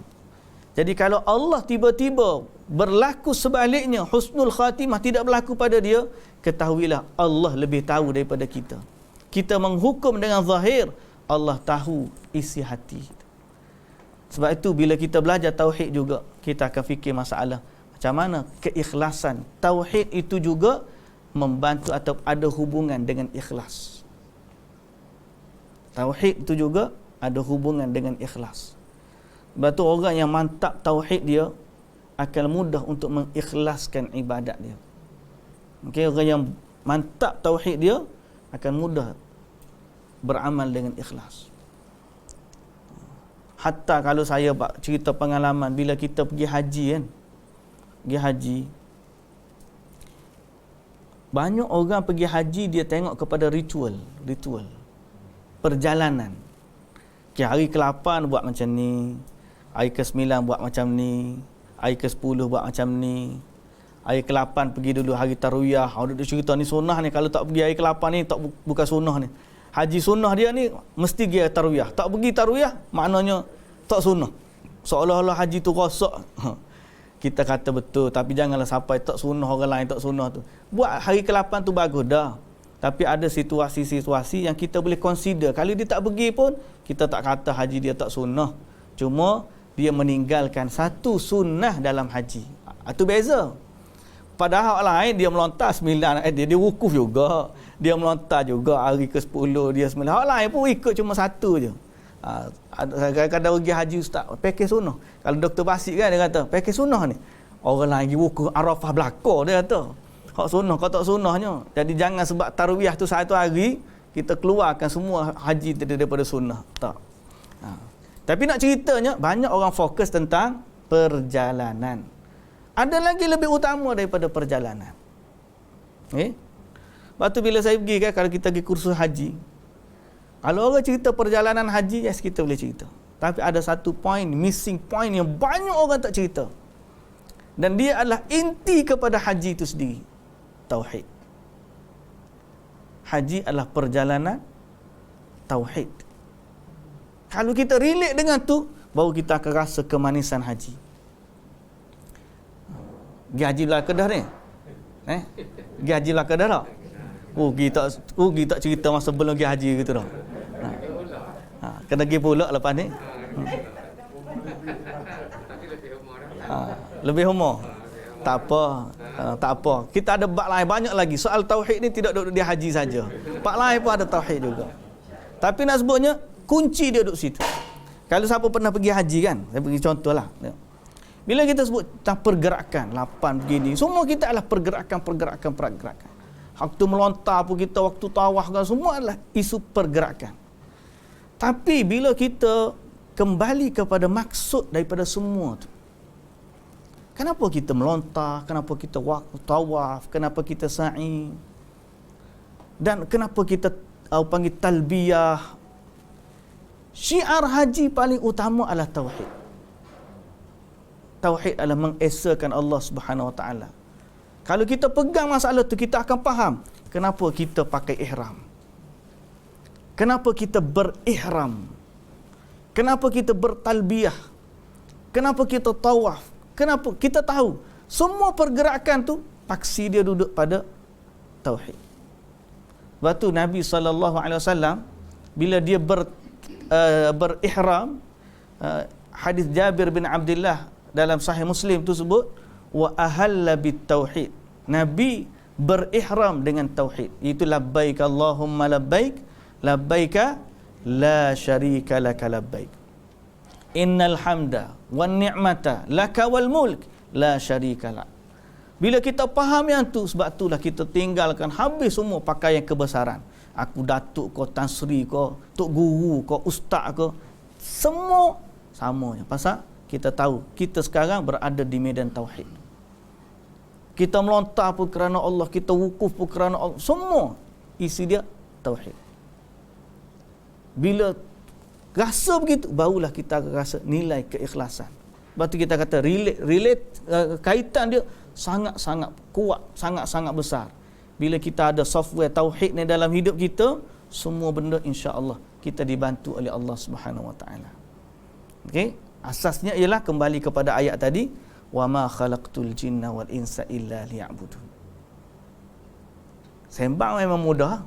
Jadi kalau Allah tiba-tiba berlaku sebaliknya, husnul khatimah tidak berlaku pada dia, ketahuilah Allah lebih tahu daripada kita. Kita menghukum dengan zahir, Allah tahu isi hati. Sebab itu bila kita belajar tauhid juga, kita akan fikir masalah macam mana keikhlasan. Tauhid itu juga membantu atau ada hubungan dengan ikhlas. Tauhid itu juga ada hubungan dengan ikhlas. Sebab itu orang yang mantap tauhid dia akan mudah untuk mengikhlaskan ibadat dia. Okay, orang yang mantap tauhid dia akan mudah beramal dengan ikhlas. Hatta kalau saya cerita pengalaman bila kita pergi haji kan. Pergi haji. Banyak orang pergi haji dia tengok kepada ritual. Perjalanan. Okay, hari ke-8 buat macam ni. Hari ke-9 buat macam ni. Hari ke-10 buat macam ni. Hari ke-8 pergi dulu hari tarwiyah. Dia cerita ni sunnah ni. Kalau tak pergi hari ke-8 ni bukan sunnah ni. Haji sunnah dia ni mesti pergi tarwiyah. Tak pergi tarwiyah maknanya tak sunnah. Seolah-olah haji tu rosak. Kita kata betul, tapi janganlah sampai tak sunnah orang lain tak sunnah tu. Buat hari ke-8 tu bagus dah. Tapi ada situasi-situasi yang kita boleh consider. Kalau dia tak pergi pun kita tak kata haji dia tak sunnah. Cuma dia meninggalkan satu sunnah dalam haji. Itu beza. Padahal lain dia melontar 9, dia wukuf juga. Dia melontar juga hari ke-10 dia 9. Hak lain pun ikut cuma satu je. Kadang-kadang pergi haji ustaz, pakai sunnah. Kalau Dr. Basit kan dia kata, pakai sunnah ni. Orang lain pergi wukuf Arafah belakang dia kata. Hak sunnah, kau tak sunnahnya. Jadi jangan sebab tarwiyah tu satu hari, kita keluarkan semua haji daripada sunnah. Tak. Tapi nak ceritanya, banyak orang fokus tentang perjalanan. Ada lagi lebih utama daripada perjalanan. Lepas tu bila saya pergi kan, kalau kita pergi kursus haji, kalau orang cerita perjalanan haji, yes, kita boleh cerita. Tapi ada satu point, missing point yang banyak orang tak cerita. Dan dia adalah inti kepada haji itu sendiri. Tauhid. Haji adalah perjalanan tauhid. Kalau kita relate dengan tu, baru kita akan rasa kemanisan haji. Pergi haji lah Kedah ni? Pergi haji lah Kedah tak? Kita tak cerita masa belum pergi haji gitu dah. Kena pergi pula lepas ni. Lebih umur. Tak apa. Kita ada bab lain banyak lagi. Soal tauhid ni tidak duduk di haji saja. Bab lain pun ada tauhid juga. Tapi nak sebutnya, kunci dia duduk situ. Kalau siapa pernah pergi haji kan, saya bagi contohlah. Bila kita sebut tentang pergerakan, 8 begini, semua kita adalah pergerakan. Waktu melontar pun kita, waktu tawaf kan, semua adalah isu pergerakan. Tapi bila kita kembali kepada maksud daripada semua tu, kenapa kita melontar, kenapa kita tawaf, kenapa kita sa'i, dan kenapa kita panggil talbiyah. Syiar haji paling utama adalah tauhid. Tauhid adalah mengesakan Allah Subhanahu Wa Taala. Kalau kita pegang masalah tu, kita akan faham kenapa kita pakai ihram. Kenapa kita berihram? Kenapa kita bertalbiyah? Kenapa kita tawaf? Kenapa kita tahu semua pergerakan tu paksi dia duduk pada tauhid. Lepas tu Nabi SAW bila dia berihram, hadis Jabir bin Abdullah dalam Sahih Muslim tu sebut wa ahalla bit tauhid. Nabi berihram dengan tauhid, iaitu labbaik Allahumma labbaik labbaika la syarika laka labbaik innal hamda wan ni'mata laka wal mulk la syarika lak. Bila kita faham yang tu, sebab itulah kita tinggalkan habis semua pakaian kebesaran. Aku datuk ko, Tan Sri ko, tok guru ko, ustaz ko, semua samanya. Pasal kita tahu kita sekarang berada di medan tauhid. Kita melontar pun kerana Allah, kita wukuf pun kerana Allah, semua isi dia tauhid. Bila rasa begitu, barulah kita rasa nilai keikhlasan. Sebab tu kita kata relate kaitan dia sangat-sangat kuat, sangat-sangat besar. Bila kita ada software tauhid ni dalam hidup kita, semua benda insya-Allah kita dibantu oleh Allah Subhanahu Wa Taala. Okey, asasnya ialah kembali kepada ayat tadi, wa ma khalaqtul jinna wal insa illa liya'budun. Sembang memang mudah,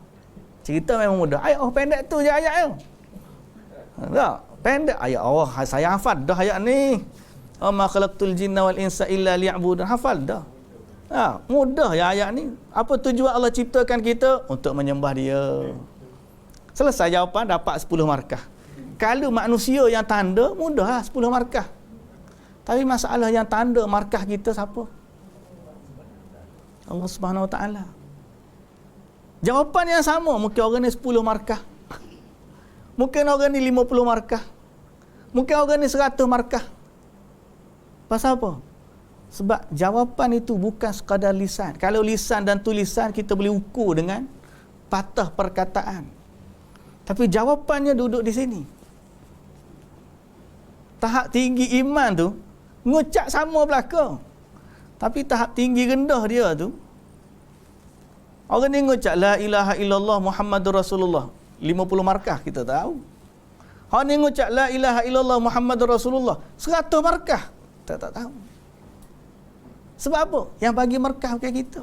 cerita memang mudah. Ayat pendek tu je ayat tu. Tak, pendek ayat saya hafal dah ayat ni. Wa ma khalaqtul jinna wal insa illa liya'budun, hafal dah. Mudah ya ayat ni. Apa tujuan Allah ciptakan kita? Untuk menyembah dia. Selesai jawapan, dapat 10 markah. Kalau manusia yang tanda, mudah 10 markah. Tapi masalah yang tanda markah kita siapa? Allah Subhanahu Wa Taala. Jawapan yang sama, mungkin orang ni 10 markah. Mungkin orang ni 50 markah. Mungkin orang ni 100 markah. Pasal apa? Sebab jawapan itu bukan sekadar lisan. Kalau lisan dan tulisan kita boleh ukur dengan patah perkataan. Tapi jawapannya duduk di sini. Tahap tinggi iman tu ngucap sama belaka. Tapi tahap tinggi rendah dia tu, orang ni ngucap la ilaha illallah Muhammadur Rasulullah 50 markah kita tahu. Orang ni ngucap la ilaha illallah Muhammadur Rasulullah 100 markah kita tak tahu. Sebab apa? Yang bagi markah bukan kita.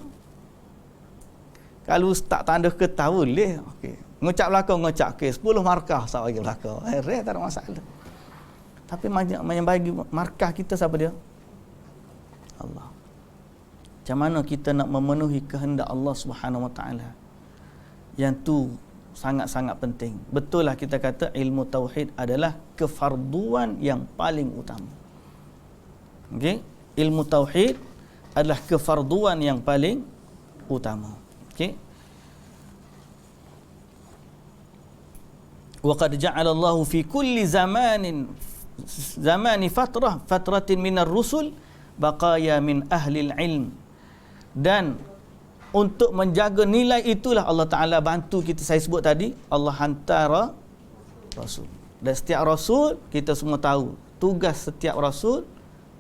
Kalau ustaz tanda ketahu boleh. Okey. Ngucap belakang, ngucap. Okey, 10 markah ustaz bagi belakang. Tak ada masalah. Tapi yang bagi markah kita siapa dia? Allah. Macam mana kita nak memenuhi kehendak Allah Subhanahu Wa Taala? Yang tu sangat-sangat penting. Betul lah kita kata ilmu tauhid adalah kefarduan yang paling utama. Okey? Ilmu tauhid adalah kefarduan yang paling utama. Okey? Wa qad ja'ala Allahu fi kulli zamani fatratin minar rusul baqaya min ahli ilm. Dan untuk menjaga nilai itulah Allah Ta'ala bantu kita, saya sebut tadi, Allah hantar Rasul. Dan setiap Rasul, kita semua tahu, tugas setiap Rasul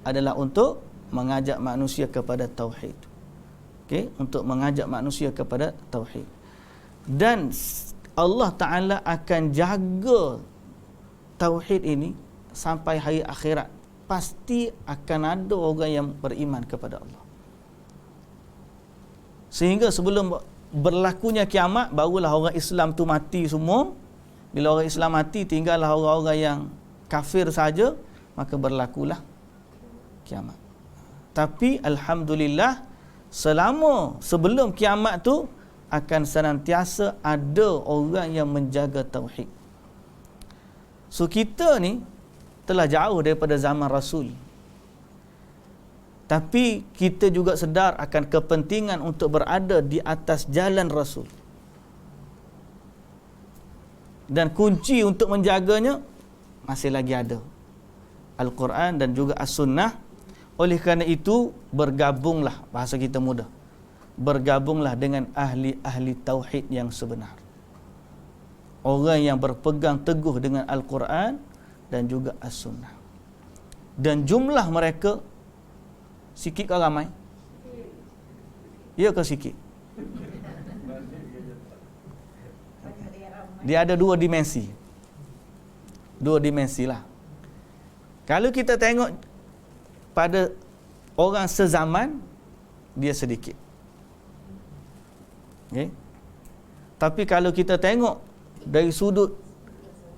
adalah untuk mengajak manusia kepada Tauhid. Okay? Untuk mengajak manusia kepada Tauhid. Dan Allah Ta'ala akan jaga Tauhid ini sampai hari akhirat. Pasti akan ada orang yang beriman kepada Allah. Sehingga sebelum berlakunya kiamat, barulah orang Islam tu mati semua. Bila orang Islam mati, tinggallah orang-orang yang kafir saja, maka berlakulah kiamat. Tapi Alhamdulillah, sebelum kiamat tu, akan senantiasa ada orang yang menjaga tauhid. So kita ni telah jauh daripada zaman Rasul. Tapi kita juga sedar akan kepentingan untuk berada di atas jalan Rasul. Dan kunci untuk menjaganya masih lagi ada. Al-Quran dan juga As-Sunnah. Oleh kerana itu, bergabunglah, bahasa kita mudah, bergabunglah dengan ahli-ahli tauhid yang sebenar. Orang yang berpegang teguh dengan Al-Quran dan juga As-Sunnah. Dan jumlah mereka sikit ke ramai? Ya ke sikit? Dia ada dua dimensi. Dua dimensi lah. Kalau kita tengok pada orang sezaman, dia sedikit. Okay? Tapi kalau kita tengok dari sudut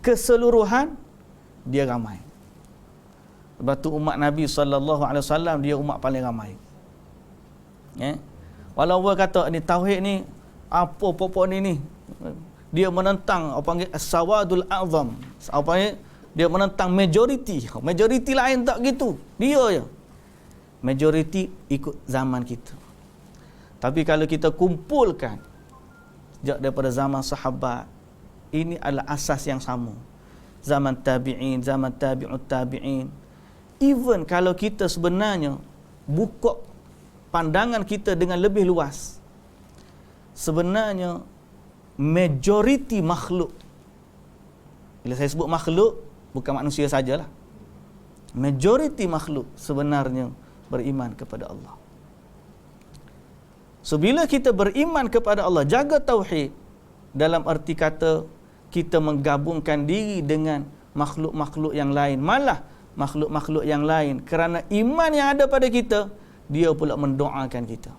keseluruhan, dia ramai. Sebab tu umat Nabi SAW, dia umat paling ramai. Walau orang kata ni tauhid ni apa pokok ni dia menentang apa panggil as-sawadul a'zam, apa panggil dia menentang majoriti lain tak gitu, dia je majoriti ikut zaman kita. Tapi kalau kita kumpulkan sejak daripada zaman sahabat, ini adalah asas yang sama, zaman tabi'in, zaman tabi'ut tabi'in. Even kalau kita sebenarnya buka pandangan kita dengan lebih luas, sebenarnya majoriti makhluk, bila saya sebut makhluk, bukan manusia sajalah, majoriti makhluk sebenarnya beriman kepada Allah. So bila kita beriman kepada Allah, jaga tauhid, dalam arti kata kita menggabungkan diri dengan makhluk-makhluk yang lain, malah makhluk-makhluk yang lain kerana iman yang ada pada kita, dia pula mendoakan kita.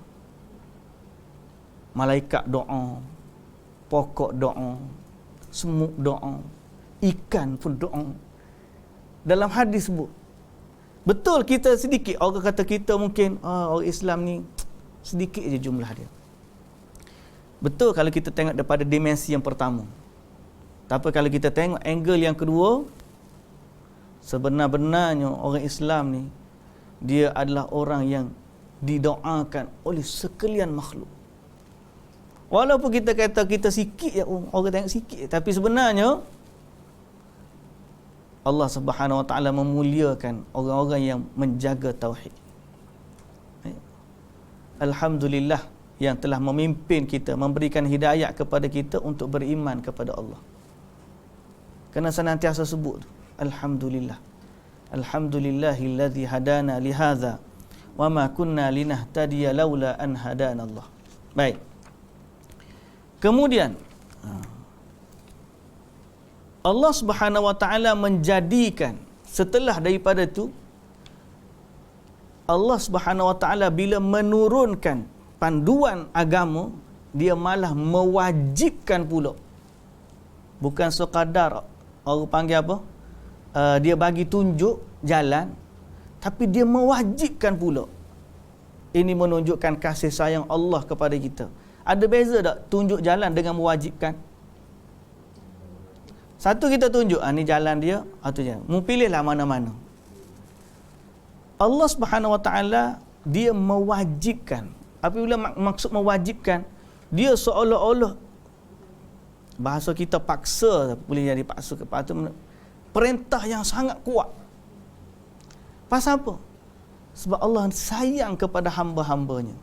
Malaikat doa, pokok doa, semut doa, ikan pun doa. Dalam hadis sebut, betul kita sedikit, orang kata kita mungkin orang Islam ni sedikit je jumlah dia. Betul kalau kita tengok daripada dimensi yang pertama. Tapi kalau kita tengok angle yang kedua, sebenar-benarnya orang Islam ni, dia adalah orang yang didoakan oleh sekalian makhluk. Walaupun kita kata kita sikit ya, orang tengok sikit, tapi sebenarnya Allah Subhanahu Wa Taala memuliakan orang-orang yang menjaga tauhid. Alhamdulillah yang telah memimpin kita, memberikan hidayah kepada kita untuk beriman kepada Allah. Kena senantiasa sebut Alhamdulillah. Alhamdulillahilladzi hadana lihadza wa ma kunna linahtadiya laula an hadana Allah. Baik. Kemudian Allah Subhanahu Wa Taala menjadikan, setelah daripada itu, Allah Subhanahu Wa Taala bila menurunkan panduan agama, dia malah mewajibkan pula. Bukan sekadar orang panggil apa? dia bagi tunjuk jalan, tapi dia mewajibkan pula. Ini menunjukkan kasih sayang Allah kepada kita. Ada beza tak tunjuk jalan dengan mewajibkan? Satu kita tunjuk, ni jalan dia, atau jalan. Mu pilihlah mana-mana. Allah Subhanahu Wa Taala dia mewajibkan. Apabila maksud mewajibkan, dia seolah-olah, bahasa kita paksa, boleh jadi paksa kepada perintah yang sangat kuat. Pasal apa? Sebab Allah sayang kepada hamba-hambanya.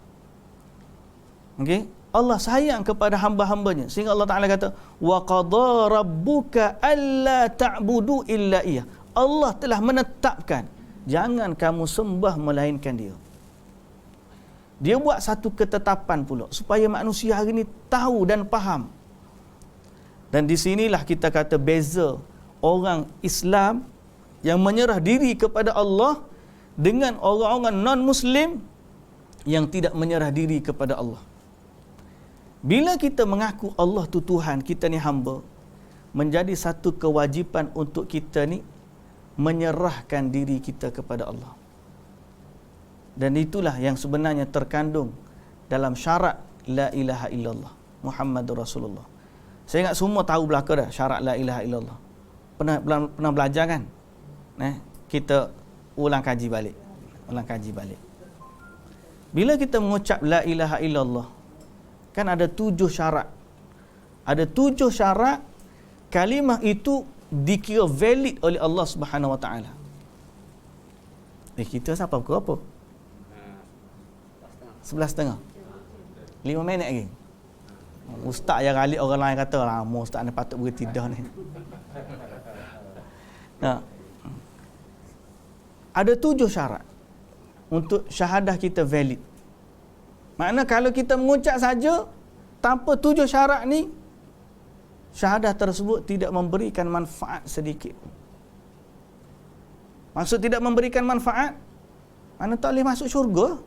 Okey? Allah sayang kepada hamba-hambanya. Sehingga Allah Ta'ala kata, wa qada rabbuka alla ta'budu illa iyyah. Allah telah menetapkan, jangan kamu sembah melainkan dia. Dia buat satu ketetapan pula supaya manusia hari ini tahu dan faham. Dan di sinilah kita kata beza orang Islam yang menyerah diri kepada Allah dengan orang-orang non-Muslim yang tidak menyerah diri kepada Allah. Bila kita mengaku Allah tu Tuhan, kita ni hamba, menjadi satu kewajipan untuk kita ni menyerahkan diri kita kepada Allah. Dan itulah yang sebenarnya terkandung dalam syarat la ilaha illallah Muhammadur Rasulullah. Saya ingat semua tahu belaka dah syarat la ilaha illallah. Pernah belajar kan? Kita ulang kaji balik. Bila kita mengucap la ilaha illallah, kan ada 7 syarat. Ada 7 syarat kalimah itu dikira valid oleh Allah Subhanahu Wa Taala. Kita siapa pukul apa? 11.30. 5 minit lagi. Ustaz yang alik orang lain kata, lama ustaz ni patut bertidur ni. Nah, ada 7 syarat untuk syahadah kita valid. Makna kalau kita mengucap saja tanpa 7 syarat ni, syahadah tersebut tidak memberikan manfaat sedikit. Maksud tidak memberikan manfaat, mana tak boleh masuk syurga.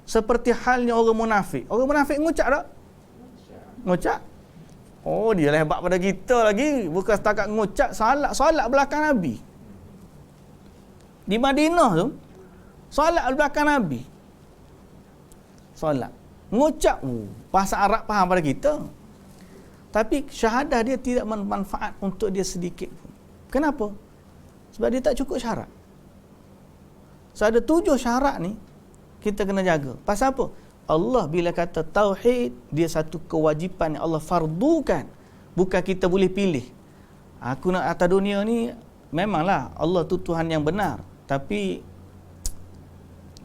Seperti halnya orang munafik. Orang munafik mengucap tak? Mengucap. Oh, dia hebat pada kita lagi. Bukan setakat mengucap, solat belakang Nabi. Di Madinah tu, solat belakang Nabi. Solat. Mengucap, bahasa Arab faham pada kita. Tapi syahadah dia tidak bermanfaat untuk dia sedikit pun. Kenapa? Sebab dia tak cukup syarat. So ada 7 syarat ni kita kena jaga. Pasal apa? Allah bila kata tauhid, dia satu kewajipan yang Allah fardukan. Bukan kita boleh pilih. Aku nak atas dunia ni, memanglah Allah tu Tuhan yang benar. Tapi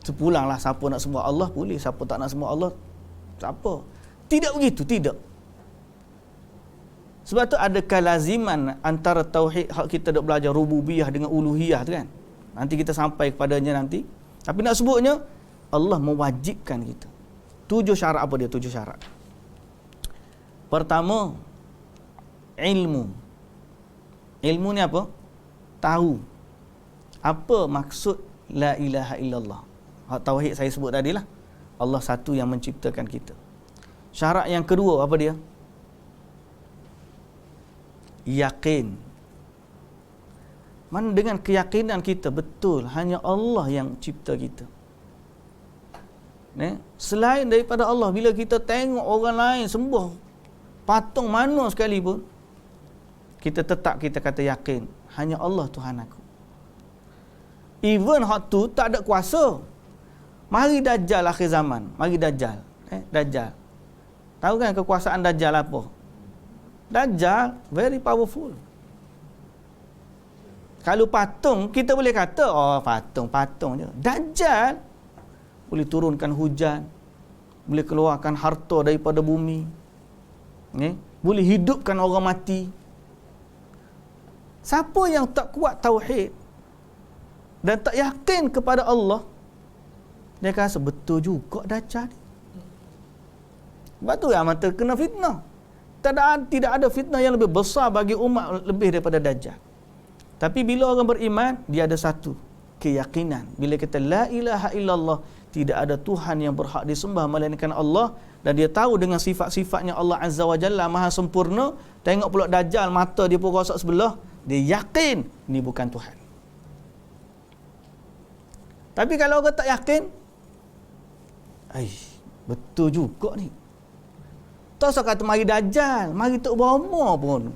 sepulanglah siapa nak sembah Allah boleh, siapa tak nak sembah Allah siapa. Tidak begitu, tidak. Sebab tu ada kelaziman antara tauhid hak kita dak belajar rububiyah dengan uluhiyah tu kan. Nanti kita sampai kepadanya nanti. Tapi nak sebutnya Allah mewajibkan kita. 7 syarat apa dia? 7 syarat. Pertama, ilmu. Ilmu ni apa? Tahu apa maksud la ilaha illallah. Hak tauhid saya sebut tadi lah. Allah satu yang menciptakan kita. Syarat yang kedua apa dia? Yakin. Mana dengan keyakinan kita betul hanya Allah yang cipta kita. Selain daripada Allah, bila kita tengok orang lain sembah patung mana sekalipun, kita tetap kita kata yakin hanya Allah Tuhan aku. Even hak tu tak ada kuasa. Mari Dajjal akhir zaman. Mari Dajjal. Dajjal. Tahu kan kekuasaan Dajjal apa? Dajjal very powerful. Kalau patung, kita boleh kata, oh patung je. Dajjal boleh turunkan hujan, boleh keluarkan harta daripada bumi, boleh hidupkan orang mati. Siapa yang tak kuat tauhid dan tak yakin kepada Allah, dia rasa betul juga Dajjal ni. Sebab tu yang terkena fitnah. Tidak ada fitnah yang lebih besar bagi umat lebih daripada Dajjal. Tapi bila orang beriman, dia ada satu keyakinan. Bila kita la ilaha illallah, tidak ada Tuhan yang berhak disembah melainkan Allah, dan dia tahu dengan sifat-sifatnya Allah Azza wa Jalla Maha sempurna. Tengok pula Dajjal, mata dia pun rosak sebelah, Dia yakin ni bukan Tuhan. Tapi kalau orang tak yakin, betul juga ni. Tak usah kata mari Dajjal, mari Tok Bomo pun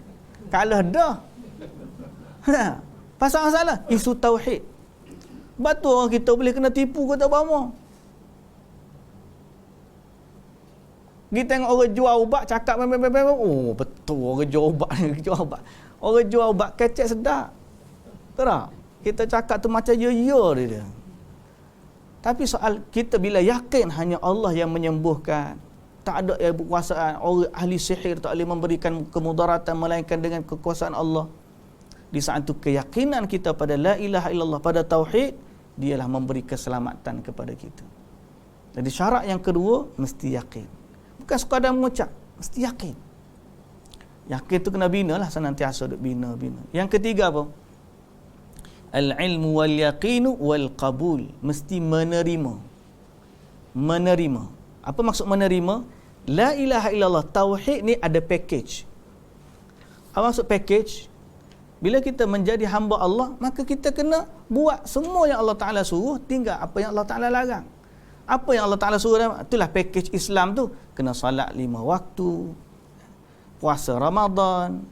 kalah dah. Pasal masalah isu tauhid. Batu orang kita boleh kena tipu ke Tok Bomo. Kita tengok orang jual ubat cakap oh betul orang jual ubat ni, jual ubat. Orang jual ubat kecek sedap. Betul tak? Kita cakap tu macam ya dia. Tapi soal kita bila yakin hanya Allah yang menyembuhkan, tak ada yang berkuasaan, orang ahli sihir tak boleh memberikan kemudaratan melainkan dengan kekuasaan Allah. Di saat itu keyakinan kita pada la ilaha illallah, pada tauhid, dialah memberi keselamatan kepada kita. Jadi syarat yang kedua mesti yakin. Bukan sekadar mengucap, mesti yakin. Yakin tu kena bina lah, senantiasa duk bina. Yang ketiga apa? Al-ilmu wal yaqinu wal qabul. Mesti menerima. Apa maksud menerima? La ilaha illallah, tauhid ni ada package. Apa maksud package? Bila kita menjadi hamba Allah, maka kita kena buat semua yang Allah Ta'ala suruh, tinggal apa yang Allah Ta'ala larang. Apa yang Allah Ta'ala suruh, itulah package Islam tu. Kena salat 5 waktu, puasa Ramadan.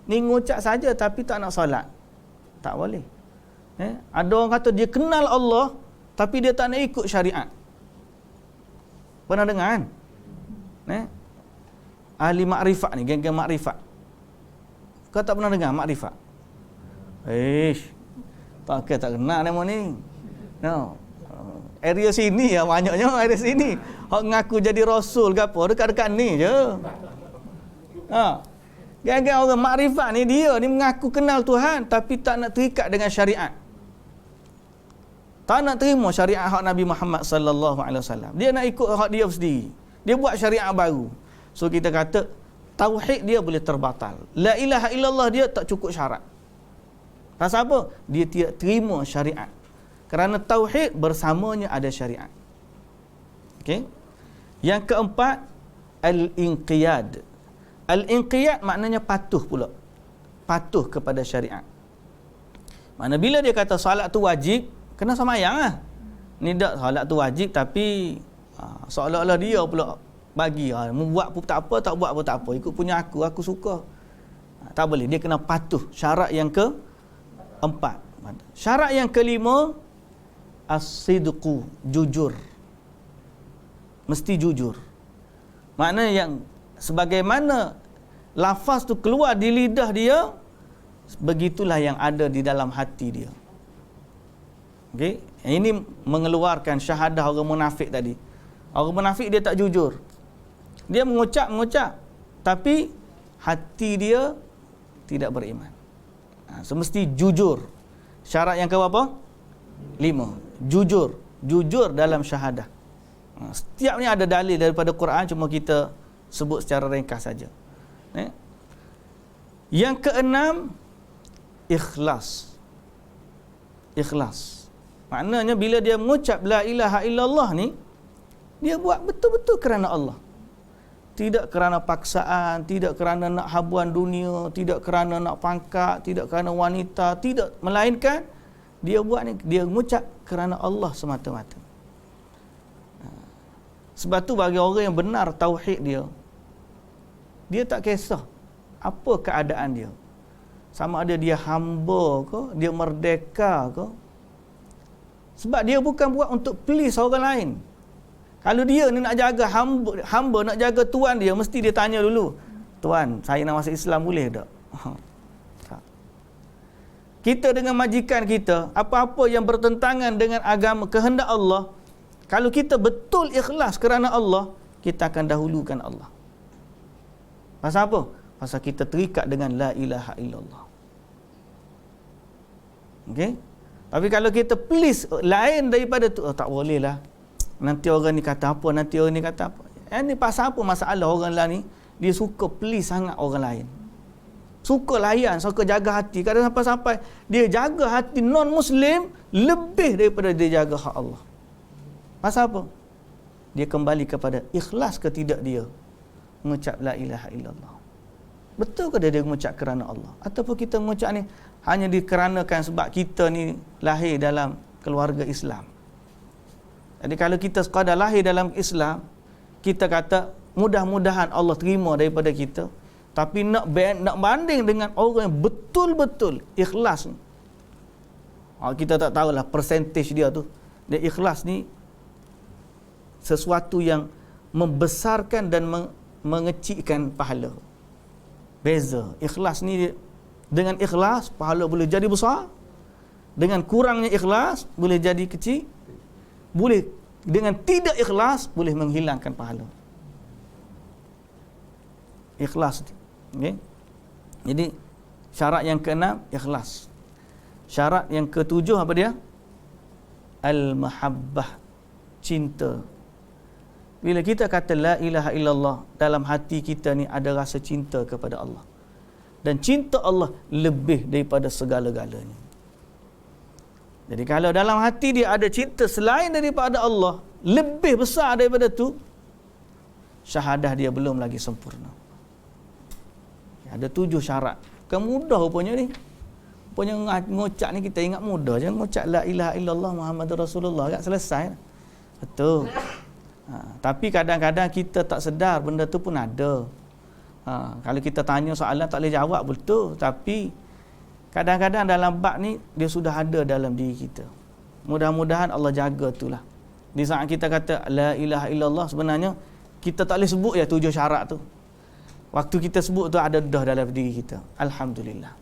Ni ngucap saja tapi tak nak salat, tak boleh. Ada orang kata dia kenal Allah tapi dia tak nak ikut syariat. Pernah dengar kan? Ahli makrifat ni, geng-geng makrifat. Kau tak pernah dengar makrifat? Tak kenal nama ni. No. Area sini ya, banyaknya area sini. Hak ngaku jadi rasul ke apa, dekat-dekat ni je. Geng-geng orang makrifat ni, dia ni mengaku kenal Tuhan tapi tak nak terikat dengan syariat. Tak nak terima syariat hak Nabi Muhammad sallallahu alaihi wasallam. Dia nak ikut hak dia sendiri. Dia buat syariat baru. So kita kata tauhid dia boleh terbatal. La ilaha illallah dia tak cukup syarat. Pasal apa? Dia tidak terima syariat. Kerana tauhid bersamanya ada syariat. Okey. Yang keempat, al-inqiyad. Al-inqiyad maknanya patuh pula. Patuh kepada syariat. Mana bila dia kata solat tu wajib, kena sembahyang lah. Ni tak solat tu wajib tapi seolah-olah dia pula bagi. Buat pun tak apa, tak buat pun tak apa. Ikut punya aku suka. Tak boleh. Dia kena patuh. Syarat yang keempat. Syarat yang kelima, as-sidqu, jujur. Mesti jujur. Maknanya yang sebagaimana lafaz tu keluar di lidah dia, begitulah yang ada di dalam hati dia. Okey, ini mengeluarkan syahadah orang munafik tadi. Orang munafik dia tak jujur. Dia mengucap tapi hati dia tidak beriman. Semesti jujur. Syarat yang keberapa? 5. Jujur dalam syahadah. Setiap ni ada dalil daripada Quran, cuma kita sebut secara ringkas saja. Yang keenam, ikhlas. Maknanya bila dia mengucap la ilaha illallah ni, dia buat betul-betul kerana Allah. Tidak kerana paksaan, tidak kerana nak habuan dunia, tidak kerana nak pangkat, tidak kerana wanita, tidak, melainkan dia buat ni, dia mengucap kerana Allah semata-mata. Sebab tu bagi orang yang benar tauhid dia tak kisah apa keadaan dia. Sama ada dia hamba ke, dia merdeka ke. Sebab dia bukan buat untuk please orang lain. Kalau dia ni nak jaga hamba nak jaga tuan dia, mesti dia tanya dulu, "Tuan, saya nak masuk Islam boleh tak?" Kita dengan majikan kita, apa-apa yang bertentangan dengan agama kehendak Allah, kalau kita betul ikhlas kerana Allah, kita akan dahulukan Allah. Pasal apa? Pasal kita terikat dengan la ilaha illallah. Okey? Tapi kalau kita please lain daripada tu, tak boleh lah. Nanti orang ni kata apa, nanti orang ni kata apa. Ini pasal apa masalah orang lain ni? Dia suka please sangat orang lain. Suka layan, suka jaga hati. Kadang sampai-sampai dia jaga hati non-Muslim lebih daripada dia jaga hak Allah. Pasal apa? Dia kembali kepada ikhlas ke tidak dia mengucap la ilaha illallah. Betul ke dia mengucap kerana Allah? Ataupun kita mengucap ni hanya dikarenakan sebab kita ni lahir dalam keluarga Islam. Jadi kalau kita sekadar lahir dalam Islam, kita kata mudah-mudahan Allah terima daripada kita. Tapi nak banding dengan orang yang betul-betul ikhlas ni. Kita tak tahulah percentage dia tu. Dia ikhlas ni sesuatu yang membesarkan dan mengecikkan pahala. Beza. Ikhlas ni dengan ikhlas pahala boleh jadi besar. Dengan kurangnya ikhlas boleh jadi kecil. Boleh dengan tidak ikhlas boleh menghilangkan pahala. Ikhlas. Okay? Jadi syarat yang keenam ikhlas. Syarat yang ketujuh apa dia? Al-mahabbah, cinta. Bila kita kata la ilaha illallah, dalam hati kita ni ada rasa cinta kepada Allah. Dan cinta Allah lebih daripada segala-galanya. Jadi kalau dalam hati dia ada cinta selain daripada Allah, lebih besar daripada tu, syahadah dia belum lagi sempurna. Ada 7 syarat. Bukan mudah rupanya ni. Rupanya ngucap ni kita ingat mudah je. Ngucap la ilaha illallah Muhammadur Rasulullah agak selesai. Betul. Tapi kadang-kadang kita tak sedar benda tu pun ada. Kalau kita tanya soalan tak boleh jawab betul. Tapi kadang-kadang dalam bab ni dia sudah ada dalam diri kita. Mudah-mudahan Allah jaga itulah. Di saat kita kata la ilaha illallah, sebenarnya kita tak boleh sebut 7 syarat tu. Waktu kita sebut tu ada dah dalam diri kita. Alhamdulillah.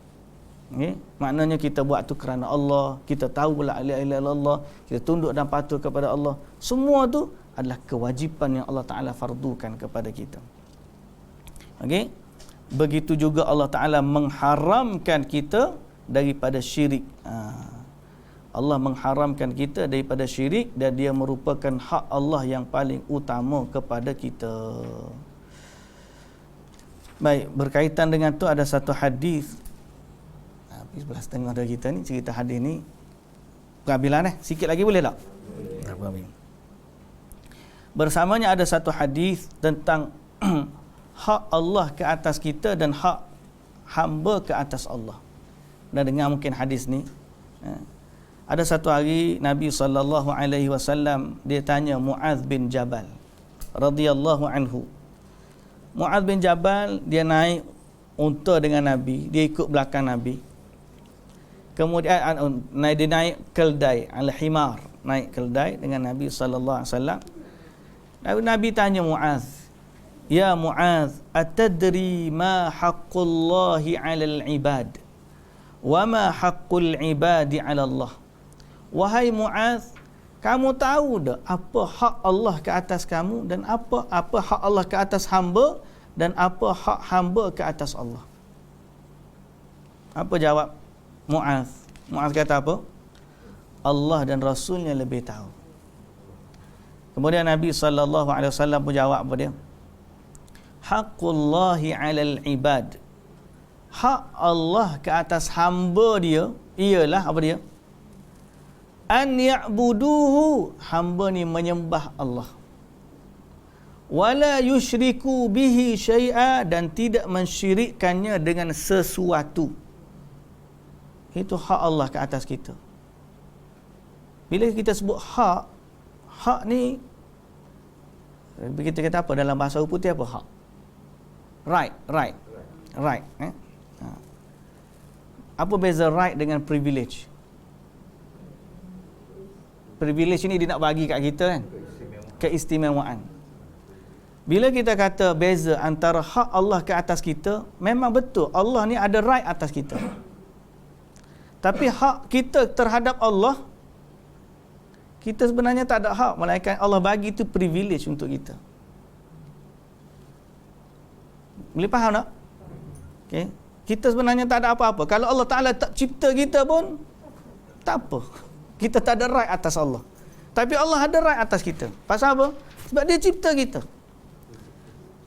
Okay? Maknanya kita buat tu kerana Allah, kita tahu la ilaha illallah, kita tunduk dan patuh kepada Allah. Semua tu adalah kewajipan yang Allah Ta'ala fardukan kepada kita. Okey? Begitu juga Allah Ta'ala mengharamkan kita daripada syirik. Allah mengharamkan kita daripada syirik dan dia merupakan hak Allah yang paling utama kepada kita. Baik, berkaitan dengan tu ada satu hadis. Habis 11.30 dah kita ni, cerita hadis ni. Pengambilan sikit lagi boleh tak? Bersamanya ada satu hadis tentang hak Allah ke atas kita dan hak hamba ke atas Allah. Dah dengar mungkin hadis ni. Ada satu hari Nabi SAW dia tanya Mu'adz bin Jabal radhiyallahu anhu. Mu'adz bin Jabal dia naik unta dengan Nabi, dia ikut belakang Nabi. Kemudian dia naik keldai, al-himar, naik keldai dengan Nabi sallallahu alaihi wasallam. Nabi tanya Mu'adz, "Ya Mu'adz, atadri ma haqqullahi 'alal 'ibad wa ma haqqul 'ibadi 'ala Allah?" Wahai Mu'adz, kamu tahu tak apa hak Allah ke atas kamu dan apa hak Allah ke atas hamba dan apa hak hamba ke atas Allah? Apa jawab Mu'adz? Mu'adz kata apa? Allah dan Rasulnya lebih tahu. Kemudian Nabi SAW pun jawab apa dia? Haqqullahi 'alal ibad. Hak Allah ke atas hamba dia ialah apa dia? An ya'buduhu, hamba ni menyembah Allah. Wala yusyriku bihi syai'a, dan tidak mensyirikkannya dengan sesuatu. Itu hak Allah ke atas kita. Bila kita sebut hak ni kita kata apa dalam bahasa putih apa hak? Right. Apa beza right dengan privilege? Privilege ni dia nak bagi kat kita kan, keistimewaan. Bila kita kata beza antara hak Allah ke atas kita, memang betul Allah ni ada right atas kita. Tapi hak kita terhadap Allah, kita sebenarnya tak ada hak, melainkan Allah bagi itu privilege untuk kita. Boleh faham tak? Okay. Kita sebenarnya tak ada apa-apa. Kalau Allah Ta'ala tak cipta kita pun tak apa. Kita tak ada right atas Allah. Tapi Allah ada right atas kita. Pasal apa? Sebab dia cipta kita.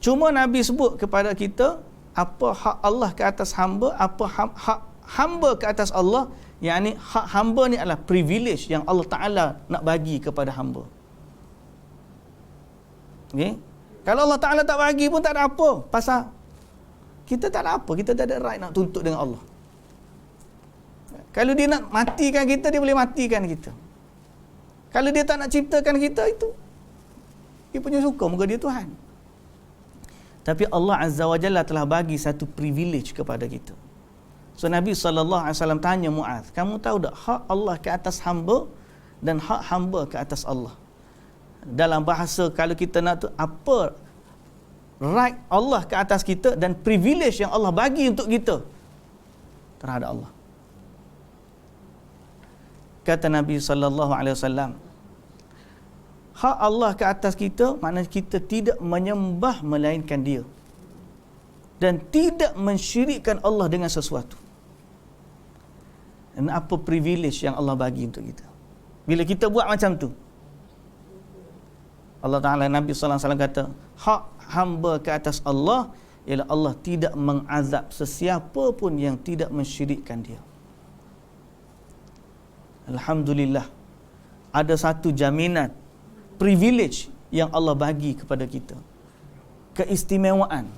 Cuma Nabi sebut kepada kita apa hak Allah ke atas hamba, apa hak hamba ke atas Allah. Yang hak hamba ni adalah privilege yang Allah Ta'ala nak bagi kepada hamba. Okay? Kalau Allah Ta'ala tak bagi pun tak ada apa. Pasal Kita tak ada apa, kita tak ada right nak tuntut dengan Allah. Kalau dia nak matikan kita, dia boleh matikan kita. Kalau dia tak nak ciptakan kita, itu dia punya suka, muka dia Tuhan. Tapi Allah Azza wa Jalla telah bagi satu privilege kepada kita. So Nabi SAW tanya Mu'adh, kamu tahu tak hak Allah ke atas hamba dan hak hamba ke atas Allah? Dalam bahasa kalau kita nak tu, apa right Allah ke atas kita dan privilege yang Allah bagi untuk kita terhadap Allah? Kata Nabi SAW, hak Allah ke atas kita maknanya kita tidak menyembah melainkan Dia dan tidak mensyirikkan Allah dengan sesuatu. Dan apa privilege yang Allah bagi untuk kita bila kita buat macam tu? Allah Ta'ala, Nabi SAW kata, hak hamba ke atas Allah ialah Allah tidak mengazab sesiapa pun yang tidak mensyirikkan Dia. Alhamdulillah, ada satu jaminan privilege yang Allah bagi kepada kita, keistimewaan.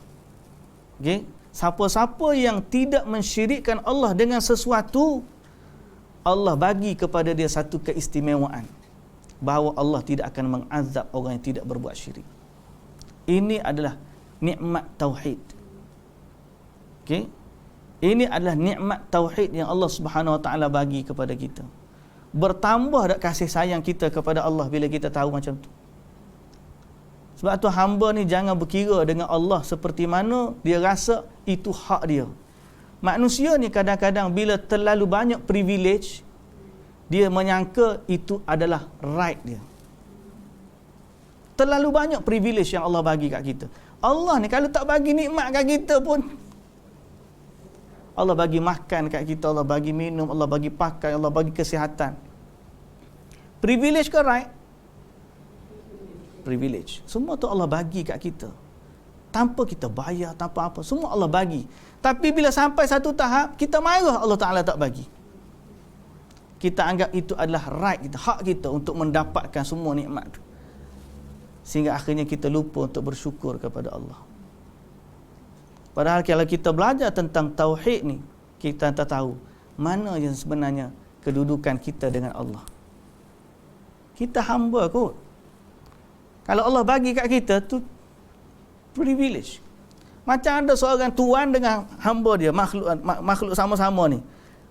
Okay? Siapa-siapa yang tidak mensyirikkan Allah dengan sesuatu, Allah bagi kepada dia satu keistimewaan, bahawa Allah tidak akan mengazab orang yang tidak berbuat syirik. Ini adalah nikmat tauhid. Okay? Ini adalah nikmat tauhid yang Allah Subhanahu Wa Taala bagi kepada kita. Bertambah tak kasih sayang kita kepada Allah bila kita tahu macam tu. Sebab tu hamba ni jangan berkira dengan Allah seperti mana dia rasa itu hak dia. Manusia ni kadang-kadang bila terlalu banyak privilege, dia menyangka itu adalah right dia. Terlalu banyak privilege yang Allah bagi kat kita. Allah ni kalau tak bagi nikmat kat kita pun, Allah bagi makan kat kita, Allah bagi minum, Allah bagi pakai, Allah bagi kesihatan. Privilege ke right? Privilege. Semua tu Allah bagi kat kita. Tanpa kita bayar, tanpa apa. Semua Allah bagi. Tapi bila sampai satu tahap, kita marah Allah Ta'ala tak bagi. Kita anggap itu adalah right kita, hak kita untuk mendapatkan semua nikmat tu. Sehingga akhirnya kita lupa untuk bersyukur kepada Allah. Padahal kalau kita belajar tentang tauhid ni, kita tak tahu mana yang sebenarnya kedudukan kita dengan Allah. Kita hamba kot. Kalau Allah bagi kat kita tu privilege. Macam ada seorang tuan dengan hamba dia, makhluk sama-sama ni.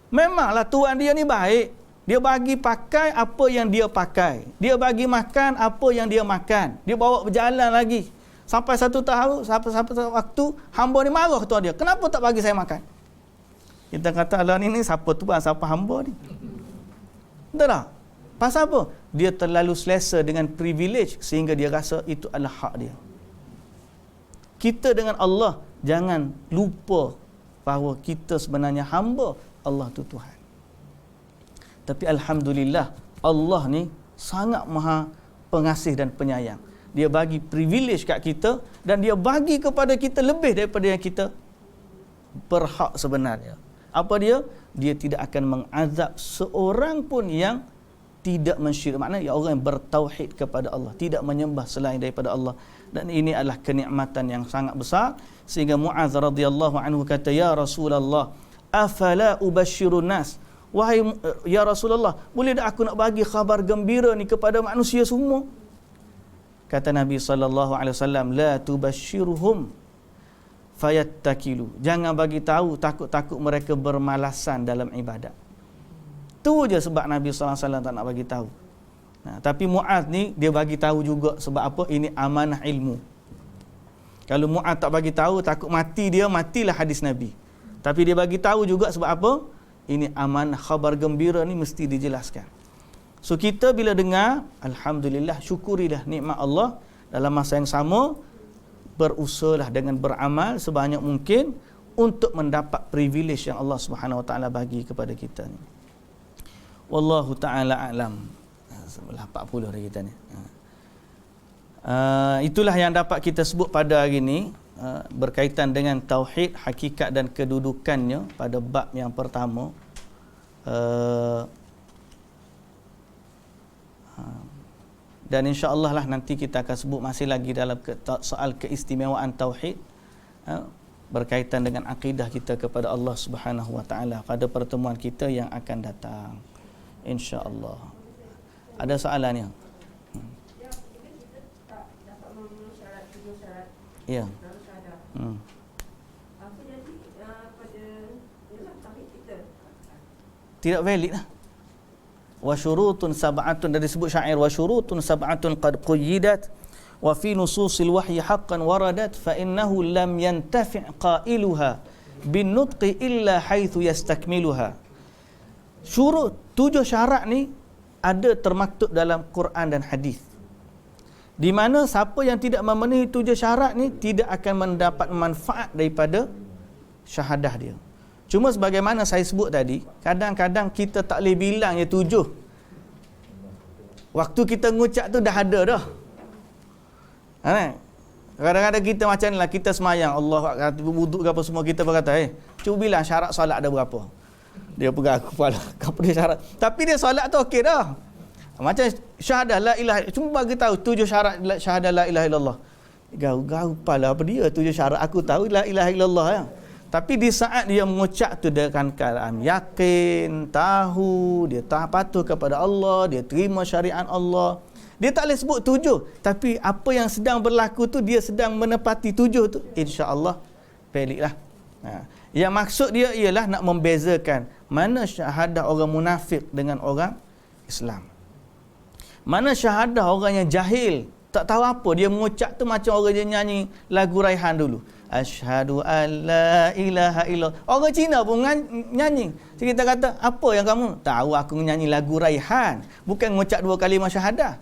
Memanglah tuan dia ni baik. Dia bagi pakai apa yang dia pakai. Dia bagi makan apa yang dia makan. Dia bawa berjalan lagi. Sampai satu tahun, sampai satu waktu, hamba ni marah ketua dia. Kenapa tak bagi saya makan? Kita kata, Allah ni siapa tuan, siapa hamba ni? Betul tak? Pasal apa? Dia terlalu selesa dengan privilege sehingga dia rasa itu adalah hak dia. Kita dengan Allah, jangan lupa bahawa kita sebenarnya hamba, Allah tu Tuhan. Tapi Alhamdulillah, Allah ni sangat maha pengasih dan penyayang. Dia bagi privilege kat kita dan dia bagi kepada kita lebih daripada yang kita berhak sebenarnya. Apa dia? Dia tidak akan mengazab seorang pun yang tidak mensyirik. Maknanya orang yang bertauhid kepada Allah, tidak menyembah selain daripada Allah. Dan ini adalah kenikmatan yang sangat besar sehingga Mu'adh radhiyallahu anhu kata, ya Rasulullah, afala ubashshirun nas? Wahai ya Rasulullah, boleh tak aku nak bagi khabar gembira ni kepada manusia semua? Kata Nabi SAW, la tubashshirhum fayattakilu. Jangan bagi tahu, takut-takut mereka bermalasan dalam ibadat. Tu je sebab Nabi SAW tak nak bagi tahu. Nah, tapi Mu'adh ni dia bagi tahu juga sebab apa? Ini amanah ilmu. Kalau Mu'adh tak bagi tahu, takut mati dia, matilah hadis Nabi. Tapi dia bagi tahu juga sebab apa? Ini amanah, khabar gembira ni mesti dijelaskan. So kita bila dengar, Alhamdulillah, syukurilah nikmat Allah. Dalam masa yang sama, berusahalah dengan beramal sebanyak mungkin untuk mendapat privilege yang Allah Subhanahu Wa Taala bagi kepada kita ni. Wallahu ta'ala a'lam. Sebelah 40 hari kita ni. Itulah yang dapat kita sebut pada hari ini berkaitan dengan tauhid, hakikat dan kedudukannya pada bab yang pertama. Dan insya-Allah lah nanti kita akan sebut masih lagi dalam soal keistimewaan tauhid. berkaitan dengan akidah kita kepada Allah Subhanahu wa taala pada pertemuan kita yang akan datang, insya-Allah. Ada soalannya? Ya. Tidak valid lah. Wa syurutun sab'atun, dari disebut syair, wa syurutun sab'atun qad quyyidat wa fi nususil wahyi haqqan waradat fa innahu lam yantafi' qailuha bin nutqi illa haitsu yastakmiluha. Syurut 7 syarat ni ada termaktub dalam Quran dan hadis, di mana siapa yang tidak memenuhi 7 syarat ni tidak akan mendapat manfaat daripada syahadah dia. Cuma sebagaimana saya sebut tadi, kadang-kadang kita tak boleh bilang ya 7. Waktu kita ngucap tu dah ada dah. Kadang-kadang kita macam ni lah, kita semayang, Allah wuduk ke apa semua, kita berkata, cuba bilang syarat solat ada berapa. Dia pegang kepala, apa dia syarat. Tapi dia solat tu okey dah. Macam syahadah la ilaha, cuma bagi tahu 7 syarat syahadah la ilaha illallah. Gau-gau kepala apa dia 7 syarat, aku tahu la ilaha illallah ya. Tapi di saat dia mengucap tu dengan keadaan yakin, tahu, dia patuh kepada Allah, dia terima syariat Allah. Dia tak boleh sebut 7, tapi apa yang sedang berlaku tu dia sedang menepati 7 tu, insya-Allah valid lah. Yang maksud dia ialah nak membezakan mana syahadah orang munafik dengan orang Islam. Mana syahadah orang yang jahil, tak tahu apa, dia mengucap tu macam orang dia nyanyi lagu Raihan dulu. Asyhadu an la ilaha illallah. Orang Cina pun nyanyi. Jadi kita kata, apa yang kamu? Tahu aku nyanyi lagu Raihan, bukan mengucap 2 kalimah syahadah.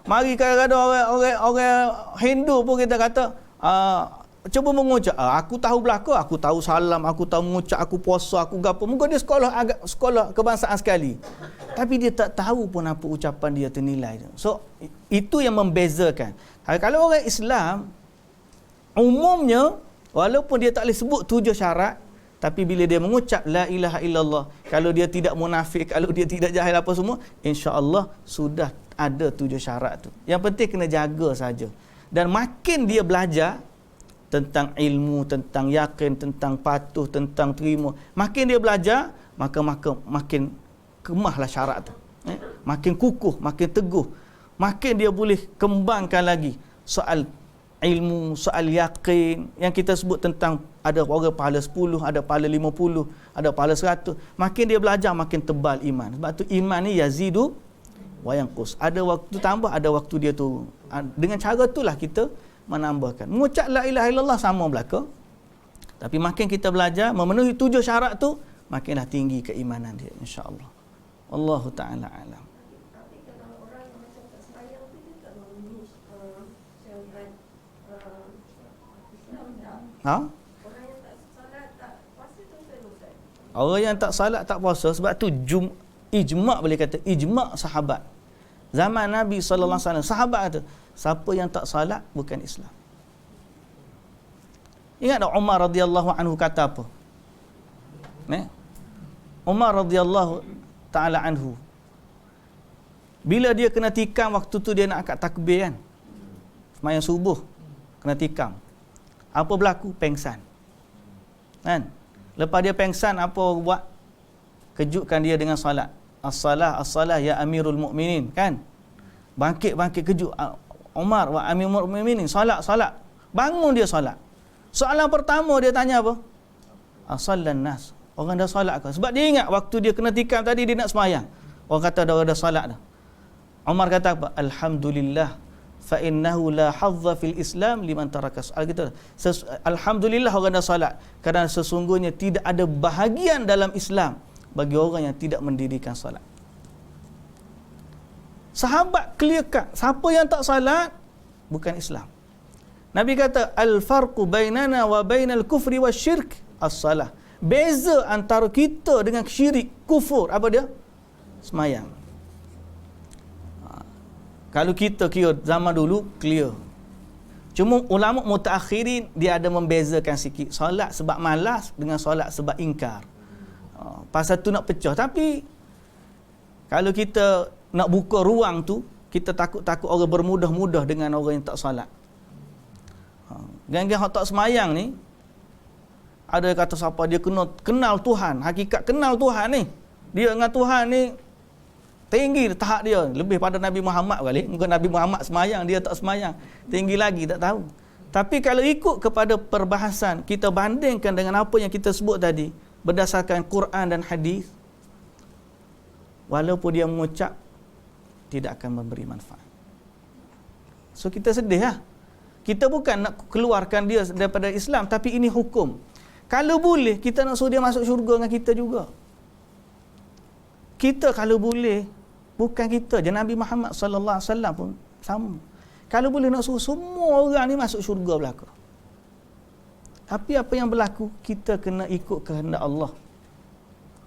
Mari kadang-kadang orang Hindu pun kita kata, cuba mengucap, aku tahu belaka, aku tahu salam, aku tahu mengucap, aku puasa, aku gapo. Mungkin dia sekolah kebangsaan sekali, tapi dia tak tahu pun apa ucapan dia ternilai. So itu yang membezakan. Kalau orang Islam umumnya, walaupun dia tak boleh sebut 7 syarat, tapi bila dia mengucap la ilaha illallah, kalau dia tidak munafik, kalau dia tidak jahil apa semua, insya-Allah sudah ada 7 syarat tu. Yang penting kena jaga saja. Dan makin dia belajar tentang ilmu, tentang yakin, tentang patuh, tentang terima, makin dia belajar, maka makin kemahlah syarat tu. Makin kukuh, makin teguh. Makin dia boleh kembangkan lagi soal ilmu, soal yakin yang kita sebut tentang ada orang pahala 10, ada pahala 50, ada pahala 100. Makin dia belajar, makin tebal iman. Sebab tu iman ni yazidu wa yanqus. Ada waktu tambah, ada waktu dia turun. Dengan cara itulah kita menambahkan. Mengucap la ilaha illallah sama belaka. Tapi makin kita belajar memenuhi 7 syarat tu, makinlah tinggi keimanan dia, insya-Allah. Wallahu taala alam. Tapi kalau orang macam tak sembahyang tu, dia tak memenuhi syariat Islam tak? Orang yang tak solat, tak puasa tu Ustaz? Orang yang tak salat, tak puasa, sebab tu ijma' boleh kata, ijma' sahabat. Zaman Nabi sallallahu alaihi wasallam, sahabat kata, siapa yang tak salat bukan Islam. Ingat tak Umar radhiyallahu anhu kata apa? Umar radhiyallahu taala anhu, bila dia kena tikam, waktu tu dia nak angkat takbir kan, sembahyang subuh kena tikam. Apa berlaku? Pengsan kan? Lepas dia pengsan, apa buat? Kejutkan dia dengan salat. As-salah ya Amirul Mukminin kan? Bangkit kejut Umar wa Amirul Mukminin, salat. Bangun dia salat. Soalan pertama dia tanya apa? Asallan nas. Orang dah salat ke? Sebab dia ingat waktu dia kena tikam tadi dia nak sembahyang. Orang kata orang dah salat dah. Umar kata apa? Alhamdulillah fa innahu la hadza fil Islam liman taraka salat. Kita alhamdulillah orang dah salat, kerana sesungguhnya tidak ada bahagian dalam Islam bagi orang yang tidak mendirikan salat. Sahabat clear cut, siapa yang tak salat bukan Islam. Nabi kata al-farqu bainana wa bainal kufri wasyirk as-salah. Beza antara kita dengan syirik, kufur, apa dia? Semayang. Kalau kita kira zaman dulu clear. Cuma ulama mutaakhirin dia ada membezakan sikit, solat sebab malas dengan solat sebab ingkar. Pasal tu nak pecah. Tapi kalau kita nak buka ruang tu, kita takut orang bermudah-mudah dengan orang yang tak solat. Gang-gang hak tak semayang ni, ada kata siapa dia kenal Tuhan, hakikat kenal Tuhan ni. Dia dengan Tuhan ni tinggi tahap dia, lebih pada Nabi Muhammad kali. Mungkin Nabi Muhammad semayang, dia tak semayang. Tinggi lagi, tak tahu. Tapi kalau ikut kepada perbahasan, kita bandingkan dengan apa yang kita sebut tadi, berdasarkan Quran dan hadis, walaupun dia mengucap, tidak akan memberi manfaat. So kita sedih lah. Kita bukan nak keluarkan dia daripada Islam, tapi ini hukum. Kalau boleh, kita nak suruh dia masuk syurga dengan kita juga. Kita kalau boleh, bukan kita je, Nabi Muhammad sallallahu alaihi wasallam pun sama. Kalau boleh nak suruh semua orang ni masuk syurga belaka. Tapi apa yang berlaku, kita kena ikut kehendak Allah.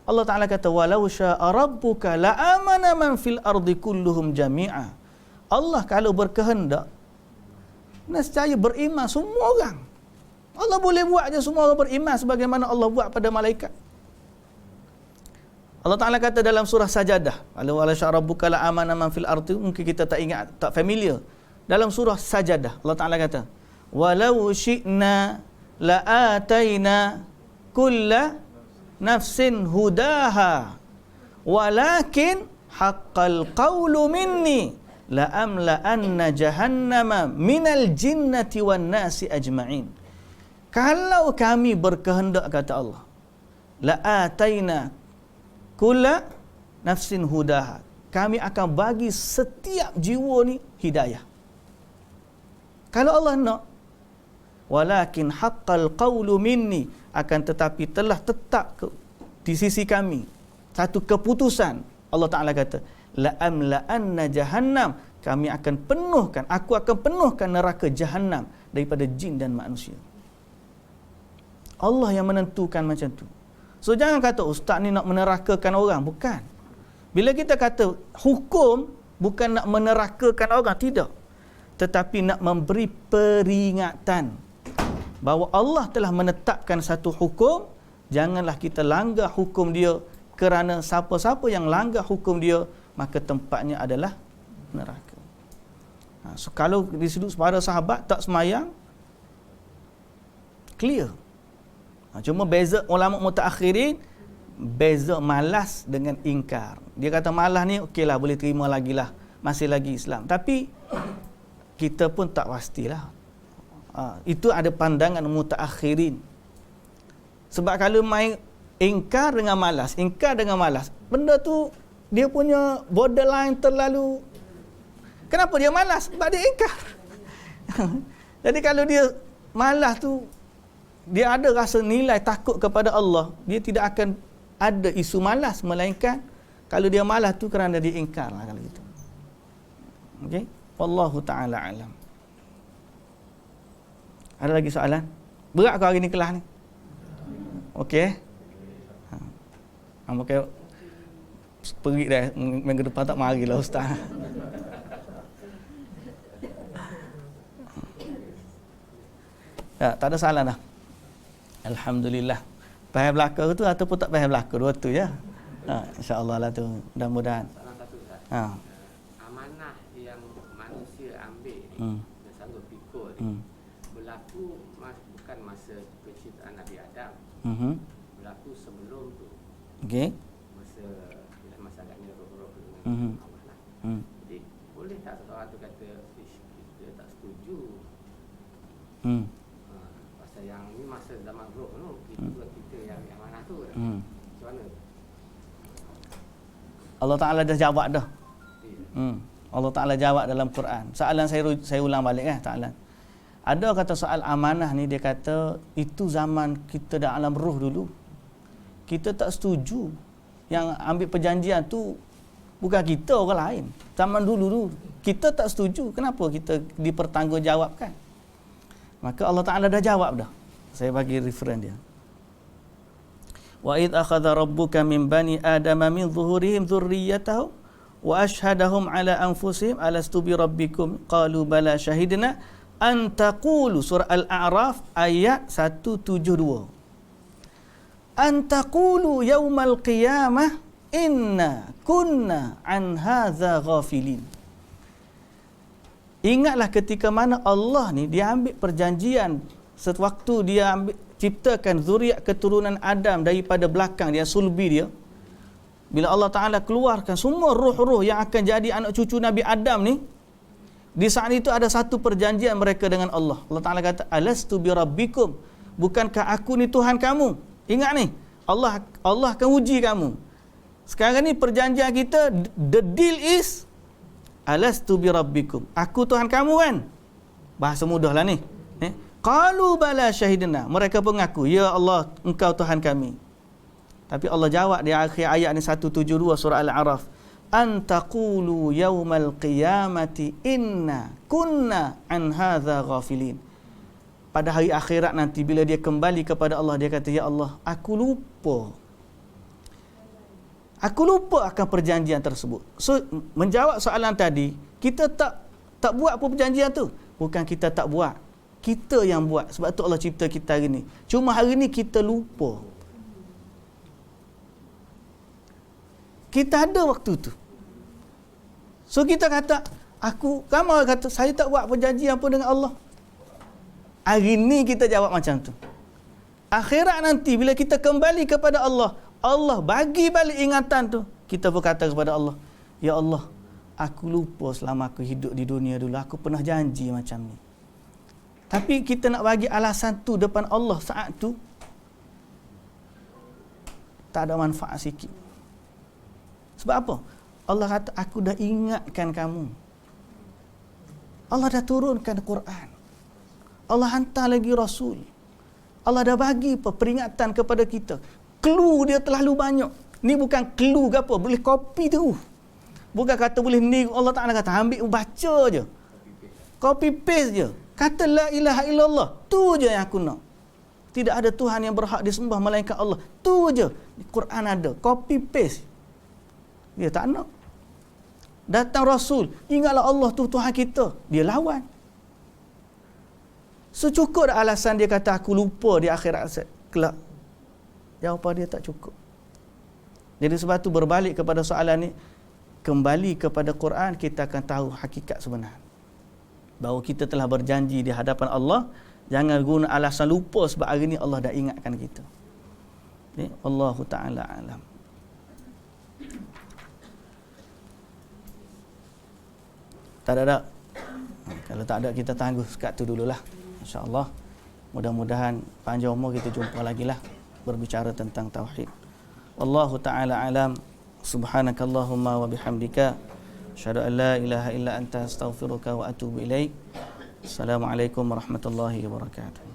Allah Ta'ala kata, walau sya'a rabbuka la'amana man fil ardi kulluhum jami'a. Allah kalau berkehendak, nescaya beriman semua orang. Allah boleh buat je semua orang beriman sebagaimana Allah buat pada malaikat. Allah Ta'ala kata dalam surah Sajadah, walau sya'a rabbuka la'amana man fil ardi, mungkin kita tak ingat, tak familiar. Dalam surah Sajadah, Allah Ta'ala kata, walau syi'na la'ataina kulla nafsin hudaha walakin haqqal qawlu minni la'amla'anna jahannama minal jinnati wan nasi ajma'in. Kalau kami berkehendak, kata Allah, la'ataina kulla nafsin hudaha, kami akan bagi setiap jiwa ni hidayah. Kalau Allah nak, walakin haqqal qawlu minni, akan tetapi telah tetap di sisi kami satu keputusan. Allah Ta'ala kata, la'amla'anna jahannam, kami akan penuhkan, aku akan penuhkan neraka jahannam daripada jin dan manusia. Allah yang menentukan macam tu. So jangan kata ustaz ni nak menerakakan orang, bukan. Bila kita kata hukum, bukan nak menerakakan orang, tidak, tetapi nak memberi peringatan bahawa Allah telah menetapkan satu hukum, janganlah kita langgar hukum dia, kerana siapa-siapa yang langgar hukum dia, maka tempatnya adalah neraka. So kalau disebut para sahabat tak semayang, clear. Cuma beza ulama mutaakhirin, beza malas dengan ingkar. Dia kata malas ni okeylah, boleh terima lagi lah, masih lagi Islam. Tapi kita pun tak pastilah. Itu ada pandangan mutaakhirin. Sebab kalau main ingkar dengan malas, benda tu dia punya borderline terlalu. Kenapa dia malas? Sebab dia ingkar. Jadi kalau dia malas tu, dia ada rasa nilai takut kepada Allah, dia tidak akan ada isu malas, melainkan kalau dia malas tu kerana dia ingkar lah, kalau gitu. Okey, wallahu taala alam. Ada lagi soalan? Berat ke hari ni kelas ni? Okey. Mungkin pergi dah, minggu depan tak marilah ustaz. Ya, tak ada salah dah. Alhamdulillah. Faham belaka tu ataupun tak faham belaka, dua tu je. Insya-Allah lah tu. Mudah-mudahan. Salah satu Ustaz. Amanah yang manusia ambil ni, dia sanggup pikul ni, berlaku bukan masa penciptaan Nabi Adam. Berlaku sebelum tu. Okey. Masa agaknya roh-roh dengan amanah. Jadi boleh tak seseorang tu kata kita tak setuju? Pasal yang ni masa zaman roh tu, kita yang amanah tu. Macam mana? Allah Ta'ala dah jawab dah. Allah Ta'ala jawab dalam Quran. Soalan saya ulang balik Ta'ala. Ada kata soal amanah ni, dia kata itu zaman kita dah alam roh dulu. Kita tak setuju. Yang ambil perjanjian tu bukan kita, orang lain. Zaman dulu kita tak setuju. Kenapa kita dipertanggungjawabkan? Maka Allah Ta'ala dah jawab dah. Saya bagi referen dia. Wa id akhadha rabbuka min bani adama min zuhurihim dzurriyyatahum wa ashhadahum ala anfusihim alastu bi rabbikum qalu bala syahidna an taqulu. Surah Al-A'raf ayat 172. An taqulu yaumal qiyamah inna kunna an hadza ghafilin. Ingatlah ketika mana Allah ni dia ambil perjanjian sewaktu dia ambil ciptakan zuriat keturunan Adam daripada belakang dia, sulbi dia. Bila Allah Ta'ala keluarkan semua roh-roh yang akan jadi anak cucu Nabi Adam ni, di saat itu ada satu perjanjian mereka dengan Allah. Allah Ta'ala kata, alastu birabbikum, bukankah aku ni Tuhan kamu? Ingat ni, Allah akan uji kamu. Sekarang ni perjanjian kita, the deal is alastu birabbikum, aku Tuhan kamu kan? Bahasa mudahlah ni. Qalu bala syahidna, mereka pun mengaku, ya Allah, engkau Tuhan kami. Tapi Allah jawab di akhir ayat ni 172 surah Al-A'raf, an taqulu yaumal qiyamati inna kunna an hadza ghafilin. Pada hari akhirat nanti bila dia kembali kepada Allah, dia kata, ya Allah, aku lupa akan perjanjian tersebut. So menjawab soalan tadi, kita tak buat apa perjanjian tu. Bukan kita tak buat, kita yang buat. Sebab tu Allah cipta kita hari ni. Cuma hari ni kita lupa. Kita ada waktu tu. So kita kata, kamu kata saya tak buat perjanjian apa dengan Allah. Hari ni kita jawab macam tu. Akhirat nanti bila kita kembali kepada Allah, Allah bagi balik ingatan tu, kita berkata kepada Allah, ya Allah, aku lupa selama aku hidup di dunia dulu, aku pernah janji macam ni. Tapi kita nak bagi alasan tu depan Allah saat tu, tak ada manfaat sikit. Sebab apa? Allah kata, aku dah ingatkan kamu. Allah dah turunkan Quran. Allah hantar lagi Rasul. Allah dah bagi peringatan kepada kita. Clue dia terlalu banyak. Ni bukan clue ke apa, boleh copy tu. Bukan kata boleh ni, Allah Ta'ala kata ambil baca je. Copy paste je. Kata la ilaha illallah, tu je yang aku nak. Tidak ada Tuhan yang berhak disembah melainkan Allah. Tu je. Di Quran ada, copy paste. Dia tak nak. Datang Rasul, ingatlah Allah tu Tuhan kita. Dia lawan. Secukup dah alasan dia kata aku lupa di akhirat kelak. Jawapan dia tak cukup. Jadi sebab tu berbalik kepada soalan ni, kembali kepada Quran, kita akan tahu hakikat sebenar. Bahawa kita telah berjanji di hadapan Allah, jangan guna alasan lupa sebab hari ni Allah dah ingatkan kita. Wallahu ta'ala alam. Tak ada. Kalau tak ada, kita tangguh sekat tu dululah. InsyaAllah. Mudah-mudahan panjang umur kita jumpa lagi lah berbicara tentang tauhid. Wallahu ta'ala alam. Subhanakallahumma wa bihamdika asyhadu an la ilaha illa anta astaghfiruka wa atubu ilaik. Assalamualaikum warahmatullahi wabarakatuh.